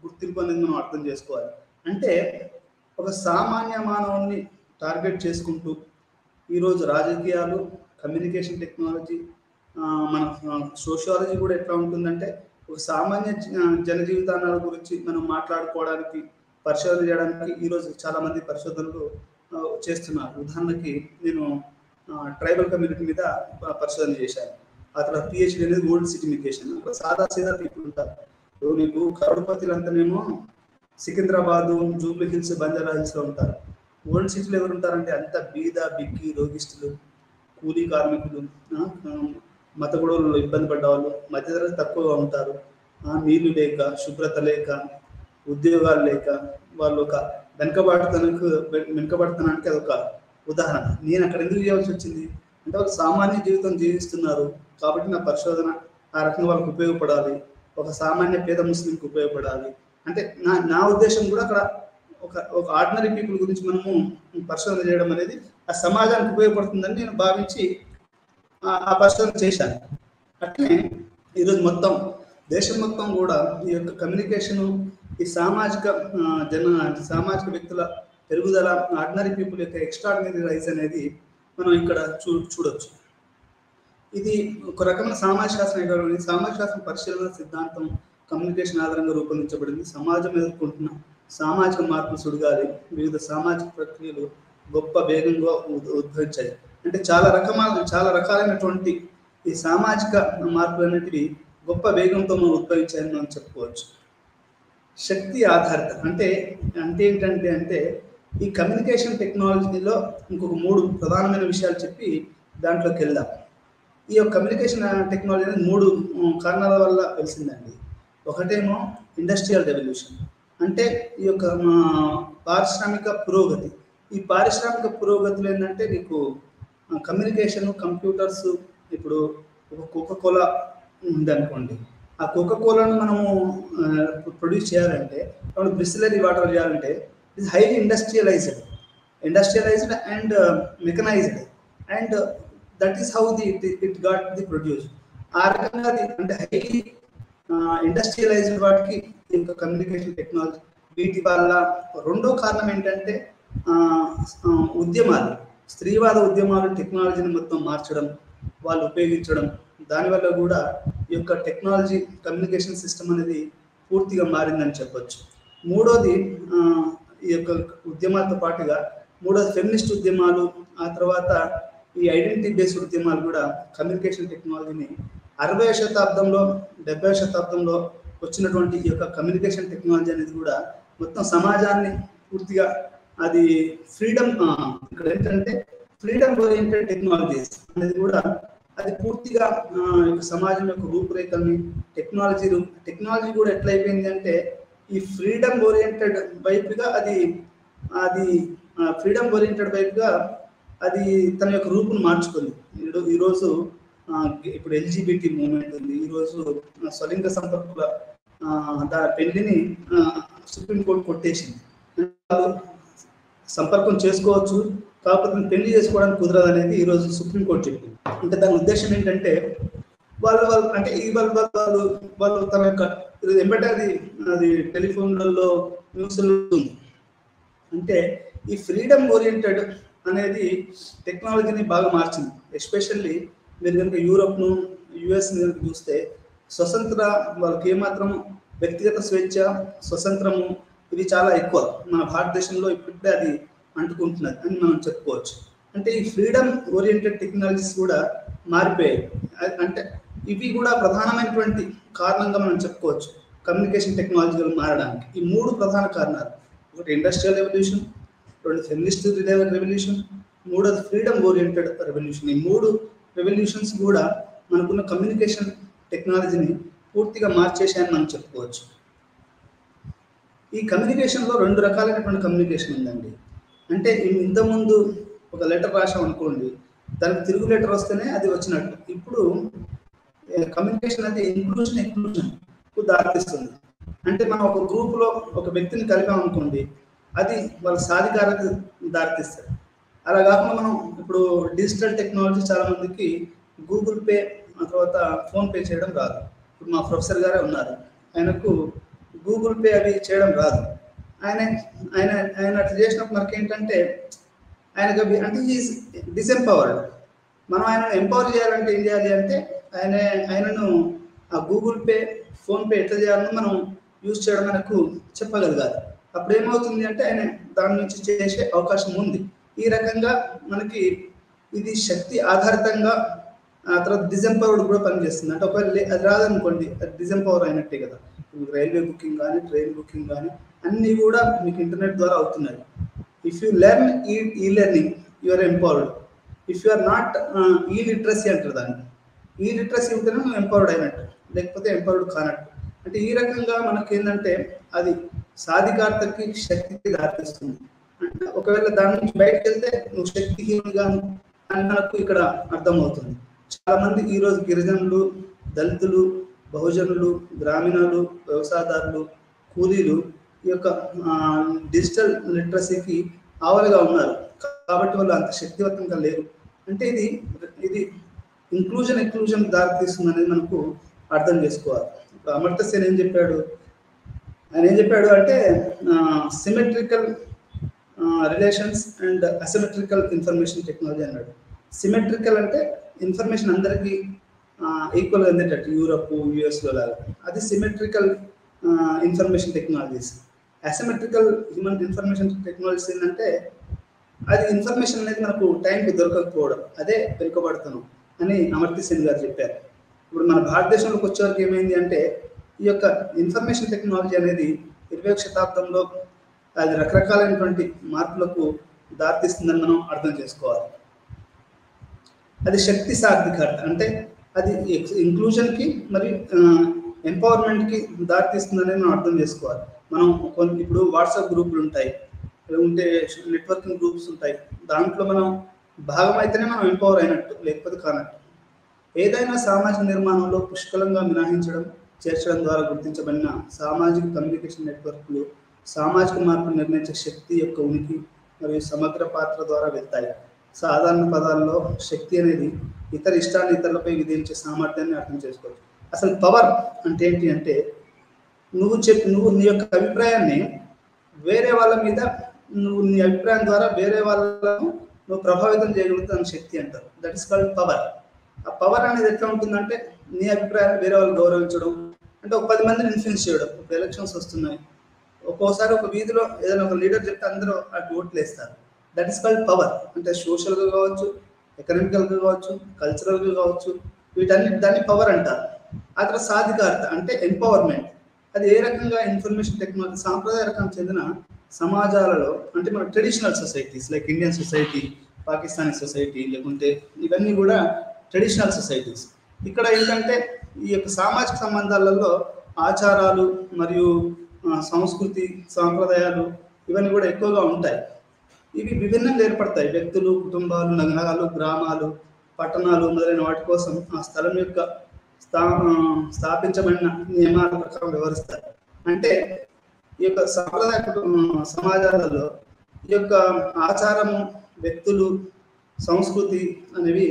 గుర్తింపు అనేది మనం అర్థం చేసుకోవాలి. అంటే ఒక సామాన్య మానవుని టార్గెట్ చేసుకుంటూ ఈరోజు రాజకీయాలు, కమ్యూనికేషన్ టెక్నాలజీ, మన సోషియాలజీ కూడా ఎట్లా ఉంటుందంటే ఒక సామాన్య జనజీవితాల గురించి మనం మాట్లాడుకోవడానికి, పరిశోధన చేయడానికి ఈరోజు చాలామంది పరిశోధనలు చేస్తున్నారు. ఉదాహరణకి నేను ట్రైబల్ కమ్యూనిటీ మీద పరిశోధన చేశాను. ఆ తర్వాత పిహెచ్డి అనేది ఓల్డ్ సిటీమికేషన్. సాదా సీదా పీపుల్ ఉంటారు. మీకు కరోడ్పతిలంతానేమో సికింద్రాబాద్, జూబ్లీ హిల్స్, బంజారా హిల్స్లో ఉంటారు. ఓల్డ్ సిటీలో ఎవరు ఉంటారంటే అంత బీద, బిక్కి, రోగిస్తులు, కూలీ కార్మికులు, మత గొడవలలో ఇబ్బంది పడ్డ వాళ్ళు, మధ్యతరగతి తక్కువగా ఉంటారు. నీళ్లు లేక, శుభ్రత లేక, ఉద్యోగాలు లేక వాళ్ళు ఒక వెనుకబడతనానికి అదొక ఉదాహరణ. నేను అక్కడ ఎందుకు చేయాల్సి వచ్చింది అంటే వాళ్ళు సామాన్య జీవితం జీవిస్తున్నారు కాబట్టి నా పరిశోధన ఆ రకంగా వాళ్ళకి ఉపయోగపడాలి, ఒక సామాన్య పేద ముస్లింకి ఉపయోగపడాలి. అంటే నా ఉద్దేశం కూడా అక్కడ ఒక ఆర్డినరీ పీపుల్ గురించి మనము పరిశోధన చేయడం అనేది ఆ సమాజానికి ఉపయోగపడుతుందని నేను భావించి ఆ పరిశోధన చేశాను. అట్లనే ఈరోజు దేశం మొత్తం కూడా ఈ యొక్క కమ్యూనికేషను, ఈ సామాజిక వ్యక్తుల పెరుగుదల, ఆర్డినరీ పీపుల్ యొక్క ఎక్స్ట్రాడినరీ రైజ్ అనేది మనం ఇక్కడ చూడొచ్చు. ఇది ఒక రకమైన సామాజిక శాస్త్రం. సామాజిక శాస్త్రం పరిశీలన సిద్ధాంతం కమ్యూనికేషన్ ఆధారంగా రూపొందించబడింది. సమాజం ఎదుర్కొంటున్న సామాజిక మార్పులు సుడిగాలి, వివిధ సామాజిక ప్రక్రియలు గొప్ప వేగంగా ఉద్భవించాయి. అంటే చాలా రకాలైనటువంటి ఈ సామాజిక మార్పులు అనేటివి గొప్ప వేగంతో మనం ఉద్భవించాయని మనం చెప్పుకోవచ్చు. శక్తి ఆధారిత అంటే ఏంటంటే ఈ కమ్యూనికేషన్ టెక్నాలజీలో ఇంకొక 3 ప్రధానమైన విషయాలు చెప్పి దాంట్లోకి వెళ్దాం. ఈ యొక్క కమ్యూనికేషన్ టెక్నాలజీ అనేది 3 కారణాల వల్ల వెలిసిందండి. ఒకటేమో ఇండస్ట్రియల్ రెవల్యూషన్, అంటే ఈ యొక్క పారిశ్రామిక పురోగతి. ఈ పారిశ్రామిక పురోగతిలో ఏంటంటే నీకు కమ్యూనికేషన్, కంప్యూటర్స్. ఇప్పుడు ఒక కోకోకోలా ఉందనుకోండి, ఆ కోకోకోలాను మనము ప్రొడ్యూస్ చేయాలంటే, బ్రిస్లరీ వాటర్ చేయాలంటే it highly industrialised and mechanised, and that is how it got the produce. ఆ రకంగా అంటే హైలీ ఇండస్ట్రియలైజ్డ్ వాటికి ఇంకా కమ్యూనికేషన్ టెక్నాలజీ. వీటి వల్ల రెండో కారణం ఏంటంటే ఉద్యమాలు, స్త్రీవాద ఉద్యమాలు టెక్నాలజీని మొత్తం మార్చడం, వాళ్ళు ఉపయోగించడం, దానివల్ల కూడా ఈ యొక్క టెక్నాలజీ కమ్యూనికేషన్ సిస్టమ్ అనేది పూర్తిగా మారిందని చెప్పొచ్చు. మూడోది ఈ యొక్క ఉద్యమాలతో పాటుగా ఫెమినిస్ట్ ఉద్యమాలు, ఆ తర్వాత ఈ ఐడెంటిటీ బేస్డ్ ఉద్యమాలు కూడా కమ్యూనికేషన్ టెక్నాలజీని 60వ శతాబ్దంలో 70వ శతాబ్దంలో వచ్చినటువంటి ఈ యొక్క కమ్యూనికేషన్ టెక్నాలజీ అనేది కూడా మొత్తం సమాజాన్ని పూర్తిగా అది ఫ్రీడమ్, ఇక్కడ ఏంటంటే ఫ్రీడమ్ ఓరియంటెడ్ టెక్నాలజీస్ అనేది కూడా అది పూర్తిగా సమాజం యొక్క రూపురేఖల్ని టెక్నాలజీ కూడా ఎట్లయిపోయింది అంటే ఈ ఫ్రీడమ్ ఓరియంటెడ్ వైపుగా అది తన యొక్క రూపును మార్చుకుంది. ఈరోజు ఇప్పుడు ఎల్జిబిటి మూవ్మెంట్ ఉంది. ఈరోజు స్వలింగ సంపర్కుల పెళ్లిని సుప్రీంకోర్టు కొట్టేసింది. సంపర్కం చేసుకోవచ్చు, కాకపోతే పెళ్లి చేసుకోవడానికి కుదరదు అనేది ఈరోజు సుప్రీంకోర్టు చెప్పింది. అంటే దాని ఉద్దేశం ఏంటంటే వాళ్ళు అంటే వాళ్ళు తన యొక్క ఎంబటే అది టెలిఫోన్లలో న్యూస్లో ఉంది. అంటే ఈ ఫ్రీడమ్ ఓరియంటెడ్ అనేది టెక్నాలజీని బాగా మార్చింది. ఎస్పెషల్లీ మీరు కనుక యూరోప్ను, యుఎస్ని కనుక చూస్తే స్వతంత్ర వాళ్ళకి ఏమాత్రం వ్యక్తిగత స్వేచ్ఛ, స్వతంత్రము ఇది చాలా ఎక్కువ. మన భారతదేశంలో ఇప్పుడే అది అంటుకుంటున్నది అని మనం చెప్పుకోవచ్చు. అంటే ఈ ఫ్రీడమ్ ఓరియంటెడ్ టెక్నాలజీస్ కూడా మారిపోయాయి. అంటే ఇవి కూడా ప్రధానమైనటువంటి కారణంగా మనం చెప్పుకోవచ్చు కమ్యూనికేషన్ టెక్నాలజీలు మారడానికి. ఈ 3 ప్రధాన కారణాలు: ఒకటి industrial revolution, 2 feminist revolution, 3 freedom oriented revolution. ఈ 3 రెవల్యూషన్స్ కూడా మనకున్న కమ్యూనికేషన్ టెక్నాలజీని పూర్తిగా మార్చేసాయని మనం చెప్పుకోవచ్చు. ఈ కమ్యూనికేషన్లో 2 రకాలైనటువంటి కమ్యూనికేషన్ ఉందండి. అంటే ఇంతకుముందు ఒక లెటర్ రాసాం అనుకోండి, దానికి తిరుగు లెటర్ వస్తేనే అది వచ్చినట్టు. ఇప్పుడు కమ్యూనికేషన్ అనేది ఎక్స్క్లూజన్కు దారితీస్తుంది. అంటే మనం ఒక గ్రూపులో ఒక వ్యక్తిని కలిపామనుకోండి, అది వాళ్ళ సాధికారత దారితీస్తుంది. అలా కాకుండా మనం ఇప్పుడు డిజిటల్ టెక్నాలజీ చాలా మందికి గూగుల్ పే, ఆ తర్వాత ఫోన్పే చేయడం రాదు. ఇప్పుడు మా ప్రొఫెసర్ గారే ఉన్నారు, ఆయనకు గూగుల్ పే అవి చేయడం రాదు. ఆయన ఆయన ఆయన అట్లా చేసినప్పుడు మనకేంటంటే ఆయనకు అంటే ఈజ్ డిసెంపవర్డ్. మనం ఆయనను ఎంపవర్ చేయాలంటే ఏం చేయాలి అంటే ఆయన ఆయనను ఆ గూగుల్ పే ఫోన్పే ఎట్లా చేయాలని మనం యూజ్ చేయడం మనకు చెప్పగలగాలి. అప్పుడు ఏమవుతుంది అంటే ఆయన దాని నుంచి చేసే అవకాశం ఉంది. ఈ రకంగా మనకి ఇది శక్తి ఆధారితంగా ఆ తర్వాత డిజెంపవర్డ్ కూడా పనిచేస్తుంది. అంటే ఒకవేళ అది రాదనుకోండి, అది డిజెంపవర్ అయినట్టే కదా. రైల్వే బుకింగ్ కానీ ట్రైన్ బుకింగ్ కానీ అన్నీ కూడా మీకు ఇంటర్నెట్ ద్వారా అవుతున్నాయి. If you learn e learning you're empowered. If you are not e literacy అంటారు దాన్ని. ఈ లిటరసీ ఉంటేనే నువ్వు ఎంపవర్డ్ అయినట్టు, లేకపోతే ఎంపవర్డ్ కానట్టు. అంటే ఈ రకంగా మనకి ఏంటంటే అది సాధికారతకి శక్తికి దారితీస్తుంది. అంటే ఒకవేళ దాని నుంచి బయటకు వెళ్తే నువ్వు శక్తిహీనుగాను అని మనకు ఇక్కడ అర్థమవుతుంది. చాలా మంది ఈరోజు గిరిజనులు, దళితులు, బహుజనులు, గ్రామీణులు, వ్యవసాయదారులు, కూలీలు ఈ యొక్క డిజిటల్ లిటరసీకి ఆవలుగా ఉన్నారు. కాబట్టి వాళ్ళు అంత శక్తివంతంగా లేరు. అంటే ఇది ఎక్లూజన్ దారితీస్తుంది అనేది మనకు అర్థం చేసుకోవాలి. ఇప్పుడు అమర్త్య సేన్ ఏం చెప్పాడు, ఆయన ఏం చెప్పాడు అంటే symmetrical relations and asymmetrical information technology అన్నాడు. సిమెట్రికల్ అంటే ఇన్ఫర్మేషన్ అందరికీ ఈక్వల్గా అందేటట్టు, యూరప్ యుఎస్లో లాగా. అది symmetrical information technologies. Asymmetrical human information technologies ఏంటంటే అది ఇన్ఫర్మేషన్ అనేది మనకు టైంకి దొరకకపోవడం, అదే వెనుకబడుతున్నాం అని అమర్త్య సేన్ గారు చెప్పారు. ఇప్పుడు మన భారతదేశంలోకి వచ్చేవరకు ఏమైంది అంటే ఈ యొక్క ఇన్ఫర్మేషన్ టెక్నాలజీ అనేది 20వ శతాబ్దంలో అది రకరకాలైనటువంటి మార్పులకు దారితీస్తుందని మనం అర్థం చేసుకోవాలి. అది శక్తి సాధికారత అంటే అది ఇంక్లూజన్కి మరియు ఎంపవర్మెంట్కి దారితీస్తుందని మనం అర్థం చేసుకోవాలి. మనం ఇప్పుడు వాట్సాప్ గ్రూపులు ఉంటాయి, ఉంటే నెట్వర్కింగ్ గ్రూప్స్ ఉంటాయి. దాంట్లో మనం భాగం అయితేనే మనం ఎంపవర్ అయినట్టు, లేకపోతే కానట్టు. ఏదైనా సామాజిక నిర్మాణంలో పుష్కలంగా చేర్చడం ద్వారా గుర్తించబడిన సామాజిక కమ్యూనికేషన్ నెట్వర్క్లు సామాజిక మార్పును నిర్ణయించే శక్తి యొక్క ఉనికి మరియు సమగ్ర పాత్ర ద్వారా వెళ్తాయి. సాధారణ పదాల్లో శక్తి అనేది ఇతర ఇష్టాన్ని ఇతరులపై విధించే సామర్థ్యాన్ని అర్థం చేసుకోవచ్చు. అసలు పవర్ అంటే ఏంటి అంటే నువ్వు నీ యొక్క అభిప్రాయాన్ని వేరే వాళ్ళ మీద, నీ అభిప్రాయం ద్వారా వేరే వాళ్ళను నువ్వు ప్రభావితం చేయగలుగుతాను శక్తి అంటారు. That is called power. ఆ పవర్ అనేది ఎట్లా ఉంటుందంటే నీ అభిప్రాయాన్ని వేరే వాళ్ళు గౌరవించడం, అంటే ఒక 10 మందిని ఇన్ఫ్లుయెన్స్ చేయడం. ఇప్పుడు ఎలక్షన్స్ వస్తున్నాయి, ఒక్కోసారి ఒక వీధిలో ఏదైనా ఒక లీడర్ చెప్తే అందరూ అటు ఓట్లు వేస్తారు. That is called power. అంటే సోషల్గా కావచ్చు, ఎకనామికల్గా కావచ్చు, కల్చరల్గా కావచ్చు, దాన్ని పవర్ అంటారు. ఆ తర్వాత సాధికారత అంటే ఎంపవర్మెంట్. అది ఏ రకంగా ఇన్ఫర్మేషన్ టెక్నాలజీ సాంప్రదాయ రకం చెందిన సమాజాలలో, అంటే మన traditional societies like Indian society, Pakistani society, లేకుంటే ఇవన్నీ కూడా ట్రెడిషనల్ సొసైటీస్. ఇక్కడ ఏంటంటే ఈ యొక్క సామాజిక సంబంధాలలో ఆచారాలు మరియు సంస్కృతి, సాంప్రదాయాలు ఇవన్నీ కూడా ఎక్కువగా ఉంటాయి. ఇవి విభిన్నంగా ఏర్పడతాయి. వ్యక్తులు, కుటుంబాలు, నగరాలు, గ్రామాలు, పట్టణాలు మొదలైన వాటి కోసం ఆ స్థలం యొక్క స్థాపించబడిన నియమాల ప్రకారం వ్యవహరిస్తారు. అంటే ఈ యొక్క సాంప్రదాయ సమాజాలలో ఈ యొక్క ఆచారము, వ్యక్తులు, సంస్కృతి అనేవి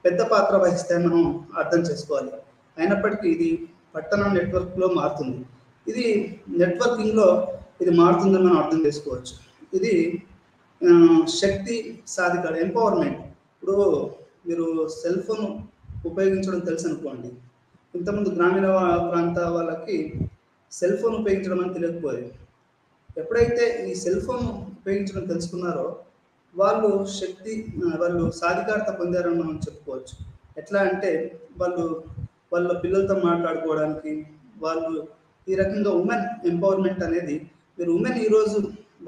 పెద్ద పాత్ర వహిస్తాయని మనం అర్థం చేసుకోవాలి. అయినప్పటికీ ఇది పట్టణ నెట్వర్క్లో మారుతుంది. ఇది నెట్వర్కింగ్లో ఇది మారుతుందని మనం అర్థం చేసుకోవచ్చు. ఇది శక్తి సాధికార ఎంపవర్మెంట్. ఇప్పుడు మీరు సెల్ ఫోన్ ఉపయోగించడం తెలుసు అనుకోండి. ఇంతకుముందు గ్రామీణ ప్రాంత వాళ్ళకి సెల్ ఫోన్ ఉపయోగించడం అని తెలియకపోయేది. ఎప్పుడైతే ఈ సెల్ ఫోన్ ఉపయోగించడం తెలుసుకున్నారో వాళ్ళు సాధికారత పొందారని మనం చెప్పుకోవచ్చు. ఎట్లా అంటే వాళ్ళ పిల్లలతో మాట్లాడుకోవడానికి వాళ్ళు ఈ రకంగా ఉమెన్ ఎంపవర్మెంట్ అనేది, మీరు ఉమెన్ ఈరోజు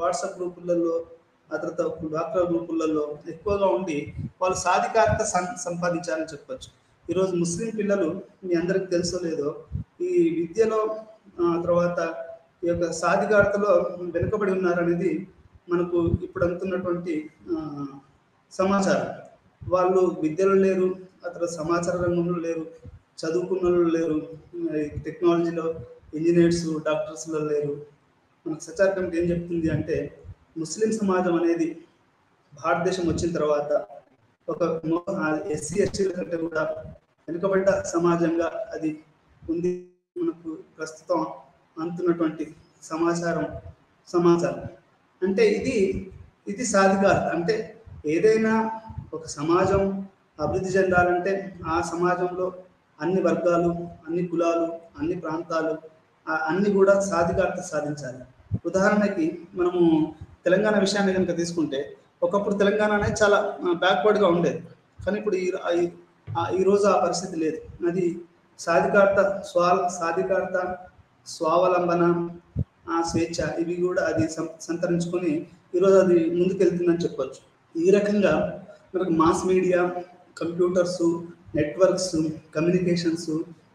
వాట్సాప్ గ్రూపులలో, ఆ తర్వాత డాక్టర్ గ్రూపులలో ఎక్కువగా ఉండి వాళ్ళు సాధికారత సంపాదించాలని చెప్పచ్చు. ఈరోజు ముస్లిం పిల్లలు, మీ అందరికి తెలుసో లేదో, ఈ విద్యలో తర్వాత ఈ యొక్క సాధికారతలో వెనుకబడి ఉన్నారనేది మనకు ఇప్పుడు అందుతున్నటువంటి సమాచారం. వాళ్ళు విద్యలో లేరు, ఆ తర్వాత సమాచార రంగంలో లేరు, చదువుకున్న వాళ్ళు లేరు, టెక్నాలజీలో ఇంజనీర్స్, డాక్టర్స్లో లేరు. మనకు సచార్ కమిటీ ఏం చెప్తుంది అంటే ముస్లిం సమాజం అనేది భారతదేశం వచ్చిన తర్వాత ఒక ఎస్సీ ఎస్టీల కంటే కూడా వెనుకబడ్డ సమాజంగా అది ఉంది. మనకు ప్రస్తుతం అందుతున్నటువంటి సమాచారం అంటే ఇది సాధికారత. అంటే ఏదైనా ఒక సమాజం అభివృద్ధి చెందాలంటే ఆ సమాజంలో అన్ని వర్గాలు, అన్ని కులాలు, అన్ని ప్రాంతాలు అన్ని కూడా సాధికారత సాధించాలి. ఉదాహరణకి మనము తెలంగాణ విషయాన్ని కనుక తీసుకుంటే, ఒకప్పుడు తెలంగాణ అనేది చాలా బ్యాక్వర్డ్గా ఉండేది. కానీ ఇప్పుడు ఈరోజు ఆ పరిస్థితి లేదు. అది సాధికారత, స్వావలంబన, స్వేచ్ఛ ఇవి కూడా అది సంతరించుకొని ఈరోజు అది ముందుకెళ్తుందని చెప్పొచ్చు. ఈ రకంగా మనకు mass media, computers, networks, communications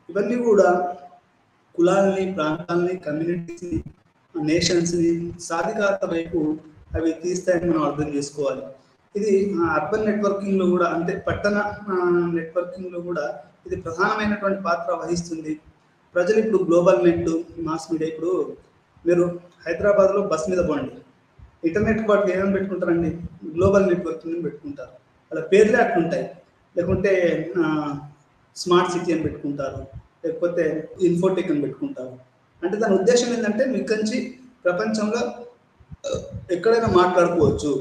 ఇవన్నీ కూడా కులాలని, ప్రాంతాలని, కమ్యూనిటీస్ని, నేషన్స్ని సాధికారత వైపు అవి తీస్తాయని మనం అర్థం చేసుకోవాలి. ఇది అర్బన్ నెట్వర్కింగ్లో కూడా, అంటే పట్టణ నెట్వర్కింగ్లో కూడా ఇది ప్రధానమైనటువంటి పాత్ర వహిస్తుంది. ప్రజలు ఇప్పుడు గ్లోబల్ నెట్, మాస్ మీడియా, ఇప్పుడు మీరు హైదరాబాద్లో బస్ మీద పోండి, ఇంటర్నెట్ వాటికి ఏమేమి పెట్టుకుంటారండి? గ్లోబల్ నెట్వర్కింగ్ పెట్టుకుంటారు. వాళ్ళ పేర్లే అట్లుంటాయి. లేకుంటే స్మార్ట్ సిటీ అని పెట్టుకుంటారు, లేకపోతే ఇన్ఫోటెక్ అని పెట్టుకుంటారు. అంటే దాని ఉద్దేశం ఏంటంటే ఇక్కడి నుంచి ప్రపంచంలో ఎక్కడైనా మాట్లాడుకోవచ్చు,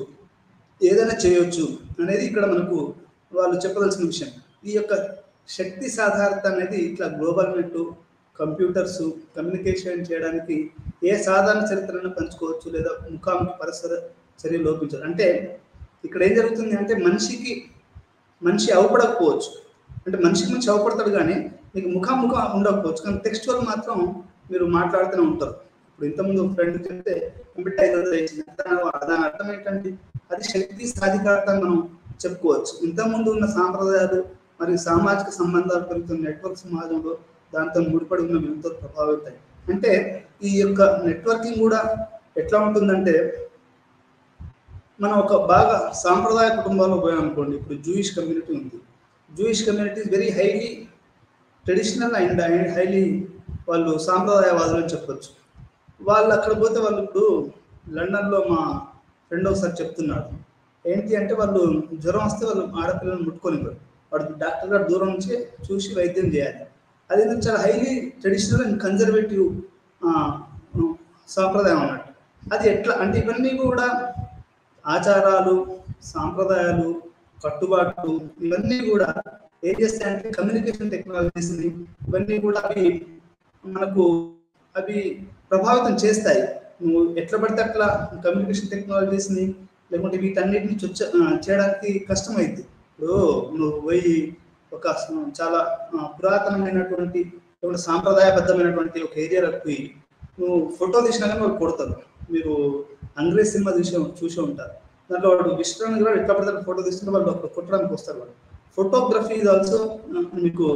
ఏదైనా చేయొచ్చు అనేది ఇక్కడ మనకు వాళ్ళు చెప్పదలసిన విషయం. ఈ యొక్క శక్తి సాధారణత అనేది ఇట్లా గ్లోబల్ నెట్, కంప్యూటర్స్, కమ్యూనికేషన్ చేయడానికి ఏ సాధారణ చరిత్రను పంచుకోవచ్చు, లేదా ముఖాముఖి పరస్పర చర్య లోపించారు. అంటే ఇక్కడ ఏం జరుగుతుంది అంటే మనిషి అవపడకపోవచ్చు, అంటే మనిషి అవపడతాడు కానీ మీకు ముఖాముఖం ఉండకపోవచ్చు, కానీ టెక్స్చువల్ మాత్రం మీరు మాట్లాడుతూనే ఉంటారు. ఇప్పుడు ఇంతకుముందు ఫ్రెండ్ చెప్తే దాని అర్థం ఏంటంటే అది శక్తి సాధికారత మనం చెప్పుకోవచ్చు. ఇంతకుముందు ఉన్న సాంప్రదాయాలు మరియు సామాజిక సంబంధాలు పెరుగుతున్న నెట్వర్క్ సమాజంలో దాంతో ముడిపడి ఉన్న ఎంతో ప్రభావితాయి. అంటే ఈ యొక్క నెట్వర్కింగ్ కూడా ఎట్లా ఉంటుందంటే, మనం ఒక బాగా సాంప్రదాయ కుటుంబాల్లో పోయామనుకోండి. ఇప్పుడు జూయిష్ కమ్యూనిటీ ఉంది. Jewish community is very highly traditional and highly వాళ్ళు సాంప్రదాయవాదులు అని చెప్పొచ్చు. వాళ్ళు అక్కడ పోతే, వాళ్ళు ఇప్పుడు లండన్లో మా ఫ్రెండ్ ఒకసారి చెప్తున్నాడు, ఏంటి అంటే వాళ్ళు జ్వరం వస్తే వాళ్ళు ఆడపిల్లలను ముట్టుకోనివ్వరు. వాడు డాక్టర్ గారు దూరం నుంచి చూసి వైద్యం చేయాలి. అది చాలా హైలీ ట్రెడిషనల్ అండ్ కన్జర్వేటివ్ సాంప్రదాయం అన్నట్టు. అది ఎట్లా అంటే ఇవన్నీ కూడా ఆచారాలు, సాంప్రదాయాలు, కట్టుబాట్లు ఇవన్నీ కూడా ఏం చేస్తాయంటే కమ్యూనికేషన్ టెక్నాలజీస్ని ఇవన్నీ కూడా అవి ప్రభావితం చేస్తాయి. నువ్వు ఎట్లా పడితే అట్లా కమ్యూనికేషన్ టెక్నాలజీస్ని లేకుంటే వీటన్నిటిని చేయడానికి కష్టమైంది. ఇప్పుడు నువ్వు పోయి ఒక చాలా పురాతనమైనటువంటి సాంప్రదాయబద్ధమైనటువంటి ఒక ఏరియాలకు పోయి నువ్వు ఫోటో తీసినా కానీ వాళ్ళు కొడతారు. మీరు అంగ్రేజ్ సినిమా చూసే ఉంటారు. దాంట్లో వాడు విశ్రాంతి కూడా ఎట్లా పడితే ఫోటో తీసుకుంటే వాళ్ళు అక్కడ కొట్టడానికి వస్తారు. వాళ్ళు ఫోటోగ్రఫీ ఈజ్ ఆల్సో మీకు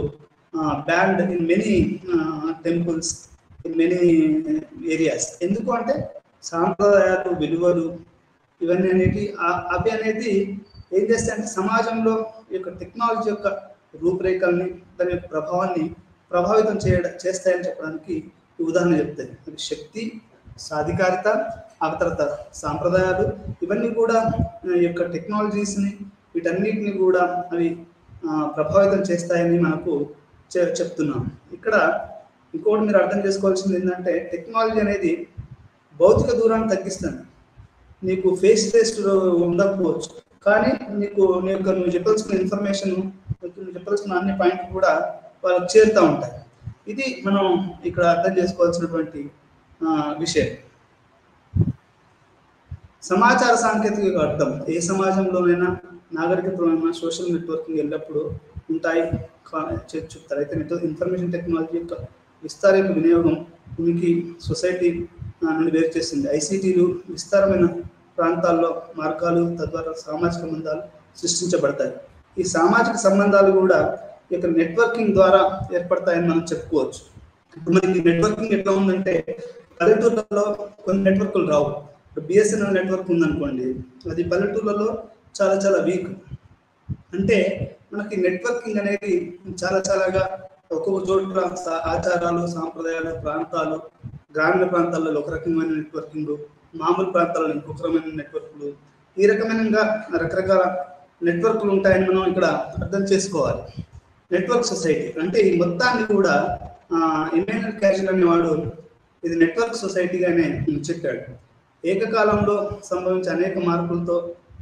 band in many temples, in many areas. ఎందుకు అంటే సాంప్రదాయాలు, విలువలు ఇవన్నీ అవి అనేది ఏం చేస్తాయంటే సమాజంలో ఈ యొక్క టెక్నాలజీ యొక్క రూపురేఖల్ని, దాని యొక్క ప్రభావాన్ని ప్రభావితం చేస్తాయని చెప్పడానికి ఈ ఉదాహరణ చెప్తాయి. అది శక్తి, సాధికారిత, ఆ తర్వాత సాంప్రదాయాలు ఇవన్నీ కూడా ఈ యొక్క టెక్నాలజీస్ని వీటన్నిటిని కూడా అవి ప్రభావితం చేస్తాయని మనకు చెప్తున్నాం. ఇక్కడ ఇంకోటి మీరు అర్థం చేసుకోవాల్సింది ఏంటంటే, టెక్నాలజీ అనేది భౌతిక దూరాన్ని తగ్గిస్తుంది. నీకు ఫేస్ ఉండకపోవచ్చు, కానీ నువ్వు చెప్పాల్సిన ఇన్ఫర్మేషన్, నువ్వు చెప్పాల్సిన అన్ని పాయింట్లు కూడా వాళ్ళకి చేరుతూ ఉంటాయి. ఇది మనం ఇక్కడ అర్థం చేసుకోవాల్సినటువంటి విషయం. సమాచార సాంకేతిక అర్థం ఏ సమాజంలోనైనా నాగరికతమైన సోషల్ నెట్వర్కింగ్ ఎల్లప్పుడూ ఉంటాయి చెప్తారు. అయితే ఇన్ఫర్మేషన్ టెక్నాలజీ యొక్క విస్తారమైన వినియోగం ఉనికి సొసైటీ నుండి వేరు చేస్తుంది. ఐసీటీలు విస్తారమైన ప్రాంతాల్లో మార్గాలు, తద్వారా సామాజిక సంబంధాలు సృష్టించబడతాయి. ఈ సామాజిక సంబంధాలు కూడా ఈ యొక్క నెట్వర్కింగ్ ద్వారా ఏర్పడతాయని మనం చెప్పుకోవచ్చు. ఇప్పుడు మనకి నెట్వర్కింగ్ ఎట్లా ఉందంటే, పల్లెటూర్లలో కొన్ని నెట్వర్క్లు రావు. బిఎస్ఎన్ఎల్ నెట్వర్క్ ఉందనుకోండి, అది పల్లెటూర్లలో చాలా చాలా వీక్. అంటే మనకి నెట్వర్కింగ్ అనేది చాలాగా ఒక్కొక్క చోట్ల ఆచారాలు, సాంప్రదాయాలు, ప్రాంతాలు, గ్రామీణ ప్రాంతాలలో ఒక రకమైన నెట్వర్కింగ్, మామూలు ప్రాంతాలలో ఇంకొక రకమైన నెట్వర్క్లు, ఈ రకమైన రకరకాల నెట్వర్క్లు ఉంటాయని మనం ఇక్కడ అర్థం చేసుకోవాలి. నెట్వర్క్ సొసైటీ అంటే ఈ మొత్తాన్ని కూడా ఇమాన్యుయల్ క్యాసిల్ అనేవాడు ఇది నెట్వర్క్ సొసైటీగానే చెప్పాడు. ఏకకాలంలో సంభవించే అనేక మార్పులతో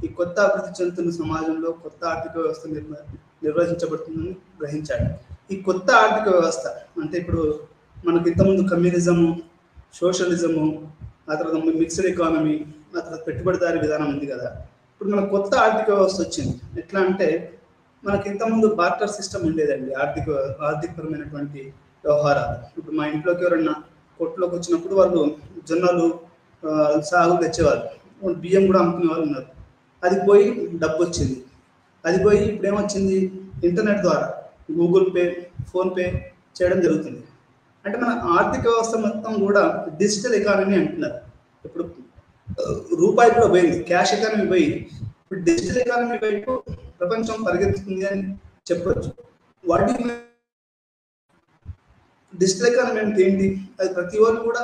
ఈ కొత్త అభివృద్ధి చెందుతున్న సమాజంలో కొత్త ఆర్థిక వ్యవస్థ నిర్వహించబడుతుందని గ్రహించాడు. ఈ కొత్త ఆర్థిక వ్యవస్థ అంటే ఇప్పుడు మనకి ఇంతకుముందు కమ్యూనిజము, సోషలిజము, ఆ తర్వాత మిక్స్డ్ ఎకానమీ, ఆ తర్వాత పెట్టుబడిదారీ విధానం ఉంది కదా. ఇప్పుడు మనకు కొత్త ఆర్థిక వ్యవస్థ వచ్చింది. ఎట్లా అంటే మనకి ఇంతకుముందు బార్టర్ సిస్టమ్ ఉండేదండి, ఆర్థికపరమైనటువంటి వ్యవహారాలు. ఇప్పుడు మా ఇంట్లోకి ఎవరన్నా కొట్టులోకి వచ్చినప్పుడు వాళ్ళు జొన్నలు సాగు తెచ్చేవాళ్ళు, బియ్యం కూడా అమ్ముకునే వాళ్ళు ఉన్నారు. అది పోయి డబ్బు వచ్చింది. అది పోయి ఇప్పుడు ఏమొచ్చింది, ఇంటర్నెట్ ద్వారా గూగుల్ పే, ఫోన్పే చేయడం జరుగుతుంది. అంటే మన ఆర్థిక వ్యవస్థ మొత్తం కూడా డిజిటల్ ఎకానమీ అంటున్నారు. ఇప్పుడు రూపాయి కూడా పోయింది, క్యాష్ ఎకానమీ పోయి ఇప్పుడు డిజిటల్ ఎకానమీ వైపు ప్రపంచం పరిగెత్తుతుంది అని చెప్పవచ్చు. వాటి డిజిటల్ ఎకానమీ అంటే ఏంటి, అది ప్రతి వాళ్ళు కూడా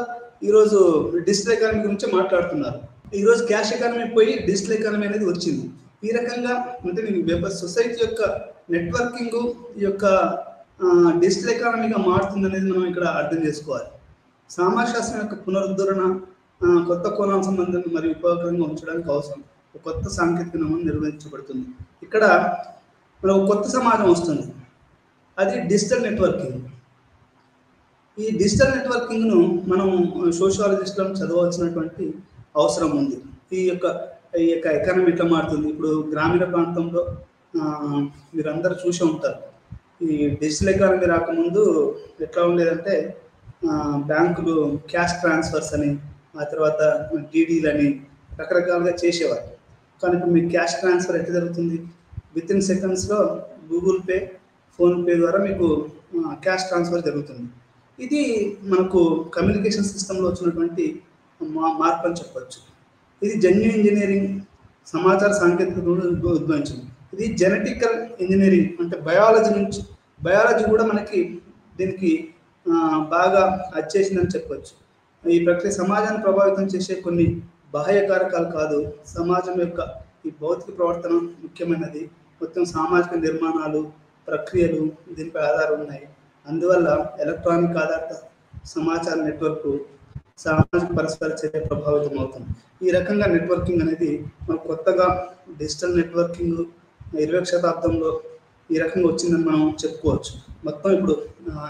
ఈరోజు డిజిటల్ ఎకానమీ గురించి మాట్లాడుతున్నారు. ఈరోజు క్యాష్ ఎకానమీ పోయి డిజిటల్ ఎకానమీ అనేది వచ్చింది. ఈ రకంగా అంటే సొసైటీ యొక్క నెట్వర్కింగ్ ఈ యొక్క డిజిటల్ ఎకానమీగా మారుతుంది అనేది మనం ఇక్కడ అర్థం చేసుకోవాలి. సామాజిక శాస్త్రం యొక్క పునరుద్ధరణ కొత్త కోణాల సంబంధం మరియు ఉపయోగకరంగా ఉంచడానికి అవసరం. ఒక కొత్త సాంకేతిక నమూనా నిర్వహించబడుతుంది. ఇక్కడ మనం కొత్త సమాజం వస్తుంది, అది డిజిటల్ నెట్వర్కింగ్. ఈ డిజిటల్ నెట్వర్కింగ్ను మనం సోషియాలజిస్టులను చదవలసినటువంటి అవసరం ఉంది. ఈ యొక్క ఎకానమీ ఎట్లా మారుతుంది. ఇప్పుడు గ్రామీణ ప్రాంతంలో మీరందరూ చూసే ఉంటారు, ఈ డిజిటల్ ఎకానమీ రాకముందు ఎట్లా ఉండేదంటే బ్యాంకులు క్యాష్ ట్రాన్స్ఫర్స్ అని, ఆ తర్వాత డీడీలని రకరకాలుగా చేసేవారు. కానీ ఇప్పుడు మీకు క్యాష్ ట్రాన్స్ఫర్ ఎట్లా జరుగుతుంది, విత్ ఇన్ సెకండ్స్లో గూగుల్ పే, ఫోన్పే ద్వారా మీకు క్యాష్ ట్రాన్స్ఫర్ జరుగుతుంది. ఇది మనకు కమ్యూనికేషన్ సిస్టంలో వచ్చినటువంటి మార్పు అని చెప్పచ్చు. ఇది జెన్యూ ఇంజనీరింగ్ సమాచార సాంకేతికత ఉద్భవించింది. ఇది జెనెటికల్ ఇంజనీరింగ్ అంటే బయాలజీ కూడా మనకి దీనికి బాగా వచ్చేసిందని చెప్పచ్చు. ఈ ప్రక్రియ సమాజాన్ని ప్రభావితం చేసే కొన్ని బాహ్య కారకాలు కాదు, సమాజం యొక్క ఈ భౌతిక ప్రవర్తన ముఖ్యమైనది. మొత్తం సామాజిక నిర్మాణాలు, ప్రక్రియలు దీనిపై ఆధారం ఉన్నాయి. అందువల్ల ఎలక్ట్రానిక్ ఆధారిత సమాచార నెట్వర్క్ సామాజిక పరస్పర చర్య ప్రభావితం అవుతుంది. ఈ రకంగా నెట్వర్కింగ్ అనేది మనకు కొత్తగా డిజిటల్ నెట్వర్కింగ్ 20వ శతాబ్దంలో ఈ రకంగా వచ్చిందని మనం చెప్పుకోవచ్చు. మొత్తం ఇప్పుడు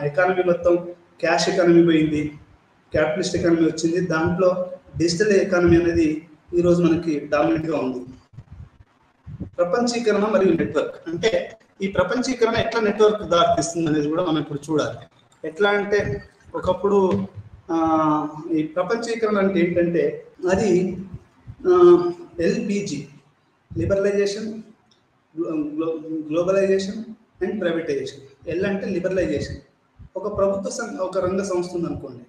ఎకానమీ మొత్తం క్యాష్ ఎకానమీ పోయింది, క్యాపిటలిస్ట్ ఎకానమీ వచ్చింది. దాంట్లో డిజిటల్ ఎకానమీ అనేది ఈరోజు మనకి డామినెంట్గా ఉంది. ప్రపంచీకరణ మరియు నెట్వర్క్ అంటే ఈ ప్రపంచీకరణ ఎట్లా నెట్వర్క్ దారితీస్తుంది అనేది కూడా మనం ఇప్పుడు చూడాలి. ఎట్లా అంటే ఒకప్పుడు ఈ ప్రపంచీకరణ అంటే ఏంటంటే అది LBG liberalization, globalization and privatization. L అంటే లిబరలైజేషన్. ఒక రంగ సంస్థ ఉందనుకోండి,